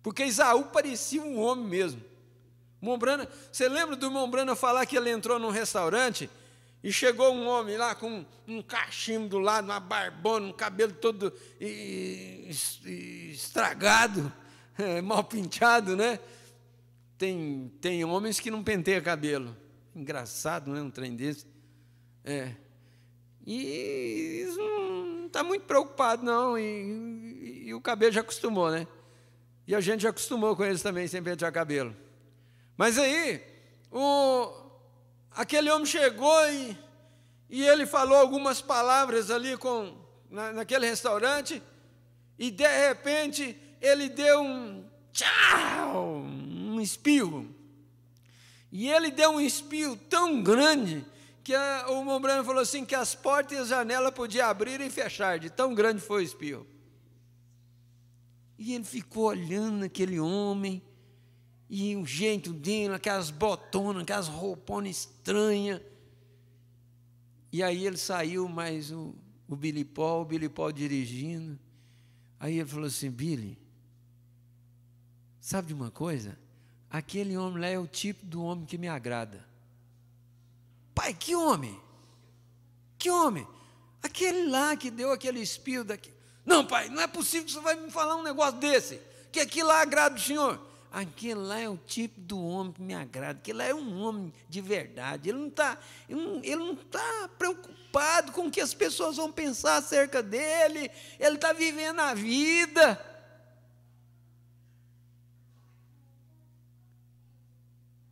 Porque Esaú parecia um homem mesmo. Mombrana, você lembra do Mombrana falar que ele entrou num restaurante e chegou um homem lá com um cachimbo do lado, uma barbona, um cabelo todo estragado, mal penteado, né? Tem homens que não penteiam cabelo. Engraçado, né? Um trem desse. E eles não está muito preocupado, não. E o cabelo já acostumou, né? E a gente já acostumou com eles também, sem pentear cabelo. Mas aí, aquele homem chegou e ele falou algumas palavras ali naquele restaurante, e de repente ele deu um tchau, um espirro. E ele deu um espirro tão grande que o Mombrana falou assim, que as portas e as janelas podiam abrir e fechar, de tão grande foi o espirro. E ele ficou olhando aquele homem, e o jeito dele, aquelas botonas, aquelas rouponas estranhas. E aí ele saiu, mais o Billy Paul dirigindo. Aí ele falou assim: Billy, sabe de uma coisa? Aquele homem lá é o tipo do homem que me agrada. Pai, que homem? Que homem? Aquele lá que deu aquele espirro daqui. Não, pai, não é possível que você vai me falar um negócio desse, que aquilo lá agrada o senhor. Aquele lá é o tipo do homem que me agrada, aquele lá é um homem de verdade. Ele não está preocupado com o que as pessoas vão pensar acerca dele, ele está vivendo a vida.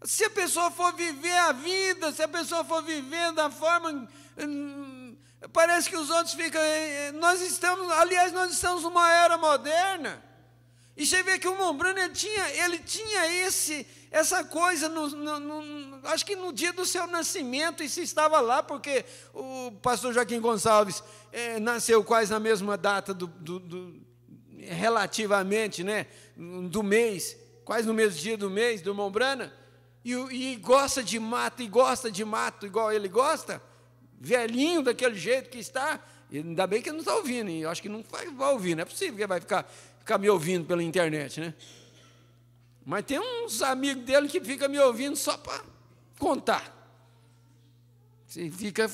Se a pessoa for viver a vida, se a pessoa for viver da forma... Parece que os outros ficam... Nós estamos numa era moderna. E você vê que o Mombrana, ele tinha essa coisa, acho que no dia do seu nascimento, e se estava lá, porque o pastor Joaquim Gonçalves nasceu quase na mesma data, relativamente, né, do mês, quase no mesmo dia do mês, do Mombrana, e gosta de mato, igual ele gosta, velhinho daquele jeito que está. Ainda bem que ele não está ouvindo, e eu acho que não vai ouvir, não é possível que vai ficar me ouvindo pela internet, né? Mas tem uns amigos dele que ficam me ouvindo só para contar. Você fica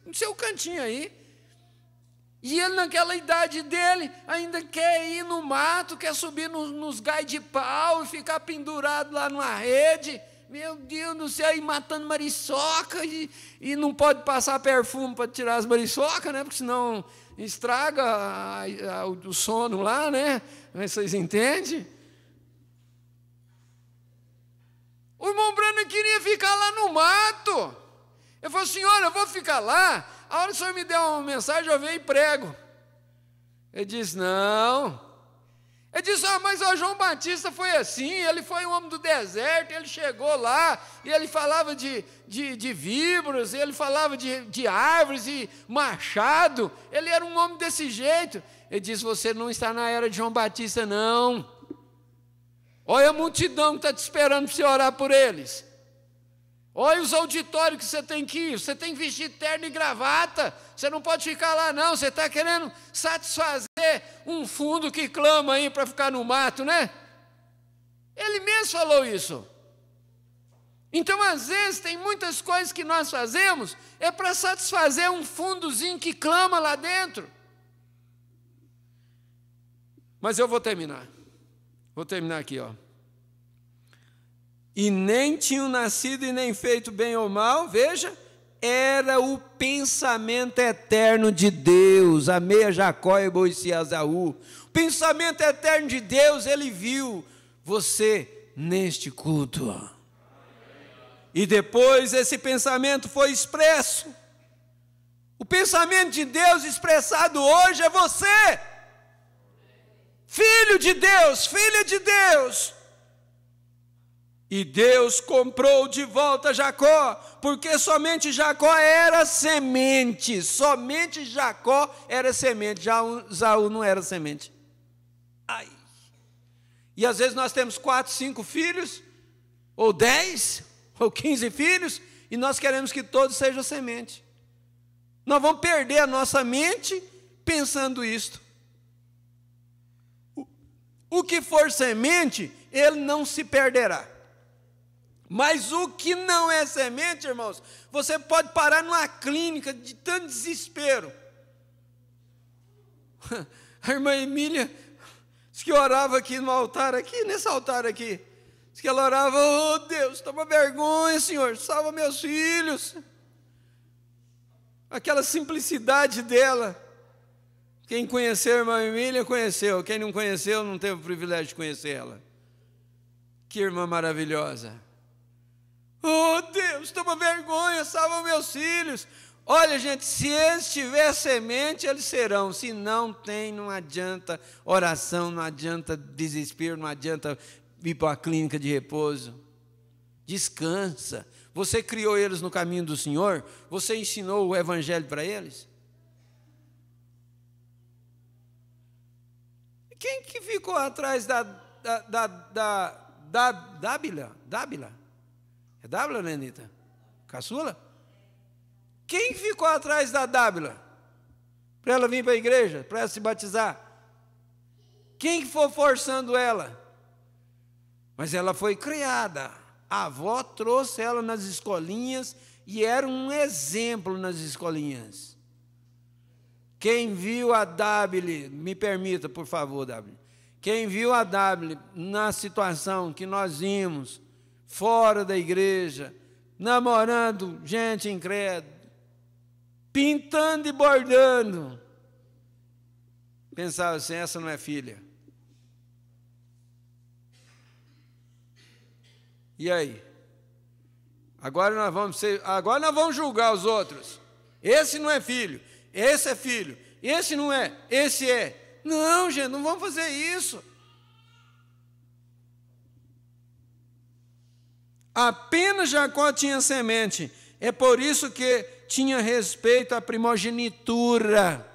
no seu cantinho aí. E ele, naquela idade dele, ainda quer ir no mato, quer subir nos galhos de pau e ficar pendurado lá numa rede. Meu Deus do céu, e matando mariçoca, e não pode passar perfume para tirar as mariçocas, né? Porque senão estraga o sono lá, né? Vocês entendem? O irmão Brana queria ficar lá no mato. Eu falei: senhor, eu vou ficar lá, a hora que o senhor me der uma mensagem, eu venho e prego. Ele disse: não. Ele disse: mas o João Batista foi assim, ele foi um homem do deserto, ele chegou lá, e ele falava de víboras, ele falava de árvores e machado, ele era um homem desse jeito. Ele disse: você não está na era de João Batista, não. Olha a multidão que está te esperando para você orar por eles. Olha os auditórios que você tem que ir. Você tem que vestir terno e gravata. Você não pode ficar lá, não. Você está querendo satisfazer um fundo que clama aí para ficar no mato, né? Ele mesmo falou isso. Então, às vezes, tem muitas coisas que nós fazemos é para satisfazer um fundozinho que clama lá dentro. Mas eu vou terminar. Vou terminar aqui, ó. E nem tinham nascido e nem feito bem ou mal, veja, era o pensamento eterno de Deus. Amei a Jacó e Boici a Esaú. O pensamento eterno de Deus, ele viu você neste culto. E depois esse pensamento foi expresso. O pensamento de Deus expressado hoje é você. Filho de Deus, filha de Deus. E Deus comprou de volta Jacó, porque somente Jacó era semente. Somente Jacó era semente, já Esaú não era semente. Ai. E às vezes nós temos 4, 5 filhos, ou 10, ou 15 filhos, e nós queremos que todos sejam semente. Nós vamos perder a nossa mente pensando isto. O que for semente, ele não se perderá. Mas o que não é semente, irmãos, você pode parar numa clínica de tanto desespero. A irmã Emília disse que orava aqui no altar, aqui, nesse altar aqui. Diz que ela orava, oh Deus, toma vergonha, Senhor, salva meus filhos. Aquela simplicidade dela. Quem conheceu a irmã Emília, conheceu. Quem não conheceu, não teve o privilégio de conhecer ela. Que irmã maravilhosa. Oh Deus, toma vergonha, salva meus filhos. Olha, gente, se eles tiverem semente, eles serão. Se não tem, não adianta oração, não adianta desespero, não adianta ir para a clínica de repouso. Descansa. Você criou eles no caminho do Senhor? Você ensinou o evangelho para eles? Quem que ficou atrás da Dábila? É Dábila, Lenita? Caçula? Quem ficou atrás da Dábila? Para ela vir para a igreja, para ela se batizar? Quem que foi forçando ela? Mas ela foi criada. A avó trouxe ela nas escolinhas e era um exemplo nas escolinhas. Quem viu a Dábila, me permita, por favor, Dábila. Quem viu a Dábila na situação que nós vimos, fora da igreja, namorando gente incrédula, pintando e bordando, pensava assim, essa não é filha. E aí? Agora nós vamos julgar os outros. Esse não é filho, esse é filho, esse não é, esse é. Não, gente, não vamos fazer isso. Apenas Jacó tinha semente. É por isso que tinha respeito à primogenitura.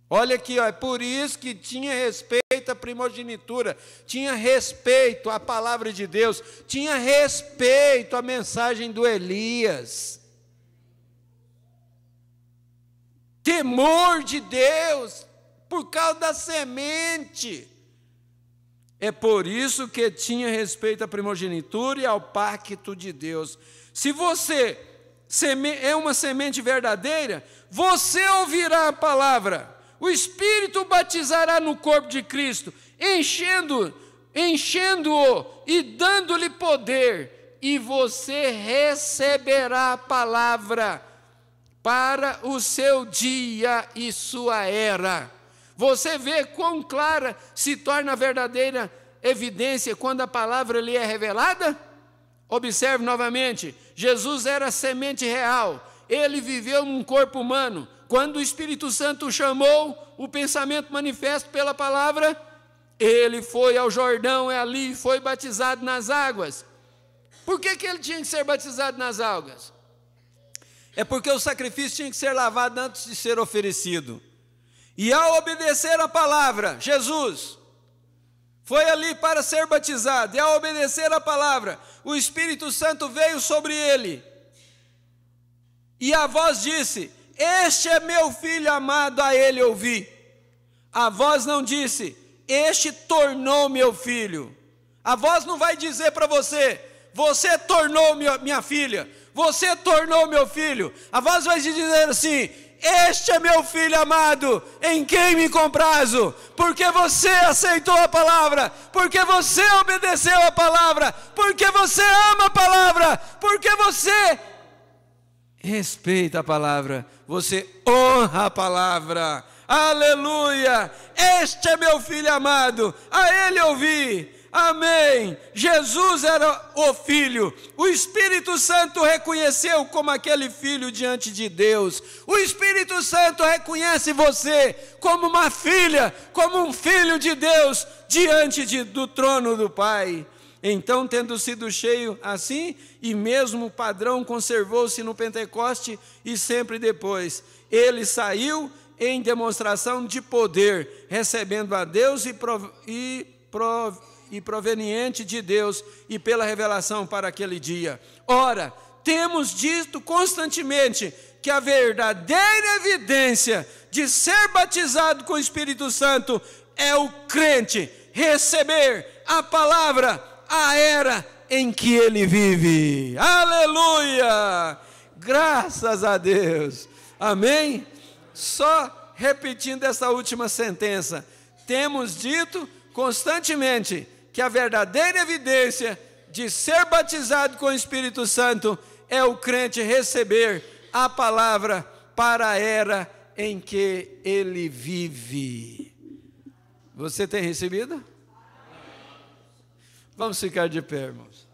Olha aqui, ó, é por isso que tinha respeito à primogenitura. Tinha respeito à palavra de Deus. Tinha respeito à mensagem do Elias. Temor de Deus por causa da semente. É por isso que tinha respeito à primogenitura e ao pacto de Deus. Se você é uma semente verdadeira, você ouvirá a palavra. O Espírito batizará no corpo de Cristo, enchendo-o e dando-lhe poder. E você receberá a palavra para o seu dia e sua era. Você vê quão clara se torna a verdadeira evidência quando a palavra lhe é revelada? Observe novamente, Jesus era a semente real, ele viveu num corpo humano. Quando o Espírito Santo o chamou, o pensamento manifesto pela palavra, ele foi ao Jordão, ali foi batizado nas águas. Por que ele tinha que ser batizado nas águas? É porque o sacrifício tinha que ser lavado antes de ser oferecido. E ao obedecer a palavra, Jesus Foi ali para ser batizado, e ao obedecer a palavra, o Espírito Santo veio sobre ele. E a voz disse: este é meu filho amado, a ele ouvi. A voz não disse: este tornou meu filho. A voz não vai dizer para você: você tornou minha filha, você tornou meu filho. A voz vai dizer assim: este é meu filho amado, em quem me comprazo, porque você aceitou a palavra, porque você obedeceu a palavra, porque você ama a palavra, porque você respeita a palavra, você honra a palavra. Aleluia! Este é meu filho amado, a ele ouvi. Amém. Jesus era o Filho. O Espírito Santo reconheceu como aquele filho diante de Deus. O Espírito Santo reconhece você como uma filha, como um filho de Deus diante do trono do Pai. Então, tendo sido cheio assim, e mesmo o padrão conservou-se no Pentecoste e sempre depois, ele saiu em demonstração de poder, recebendo a Deus e proveniente de Deus e pela revelação para aquele dia. Ora, temos dito constantemente que a verdadeira evidência de ser batizado com o Espírito Santo é o crente receber a palavra, a era em que ele vive. Aleluia! Graças a Deus. Amém? Só repetindo essa última sentença, temos dito constantemente que a verdadeira evidência de ser batizado com o Espírito Santo é o crente receber a palavra para a era em que ele vive. Você tem recebido? Vamos ficar de pé, irmãos.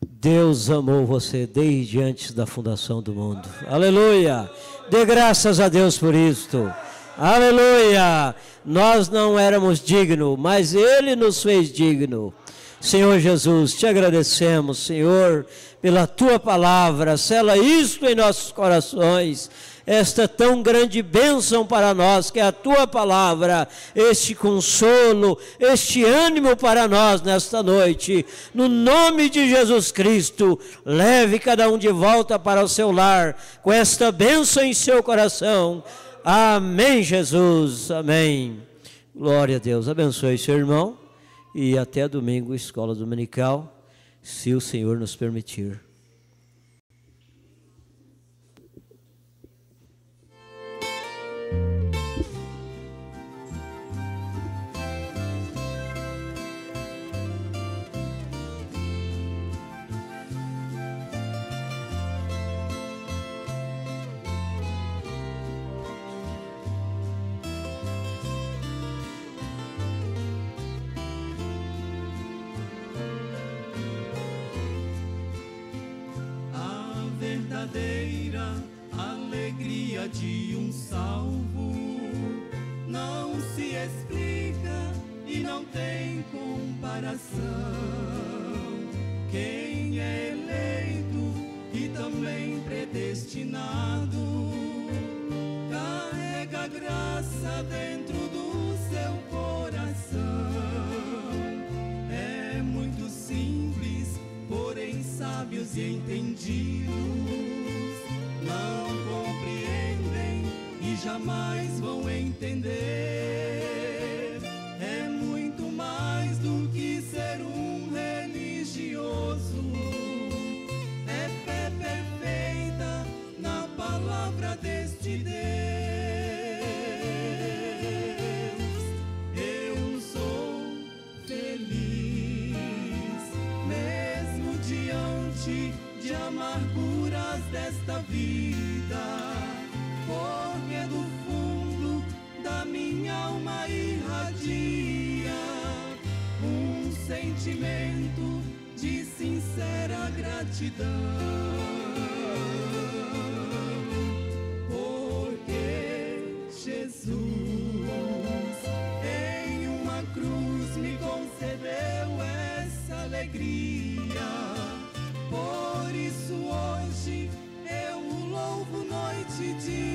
Deus amou você desde antes da fundação do mundo. Aleluia! Dê graças a Deus por isto. Aleluia! Nós não éramos dignos, mas Ele nos fez digno. Senhor Jesus, te agradecemos, Senhor, pela Tua palavra. Sela isto em nossos corações, esta tão grande bênção para nós, que é a Tua palavra, este consolo, este ânimo para nós nesta noite. No nome de Jesus Cristo, leve cada um de volta para o seu lar, com esta bênção em seu coração. Amém, Jesus, amém. Glória a Deus, abençoe seu irmão e até domingo, escola dominical, se o Senhor nos permitir. Verdadeira alegria de um salvo não se explica e não tem comparação. Quem é eleito e também predestinado carrega graça dentro do seu coração. É muito simples, porém sábios e entendidos não compreendem e jamais vão entender. É muito mais do que ser um religioso. É fé perfeita na palavra deste Deus. Eu sou feliz, mesmo diante de amarguras desta vida, porque do fundo da minha alma irradia um sentimento de sincera gratidão, porque Jesus em uma cruz me concedeu essa alegria. Por isso hoje eu o louvo noite e dia.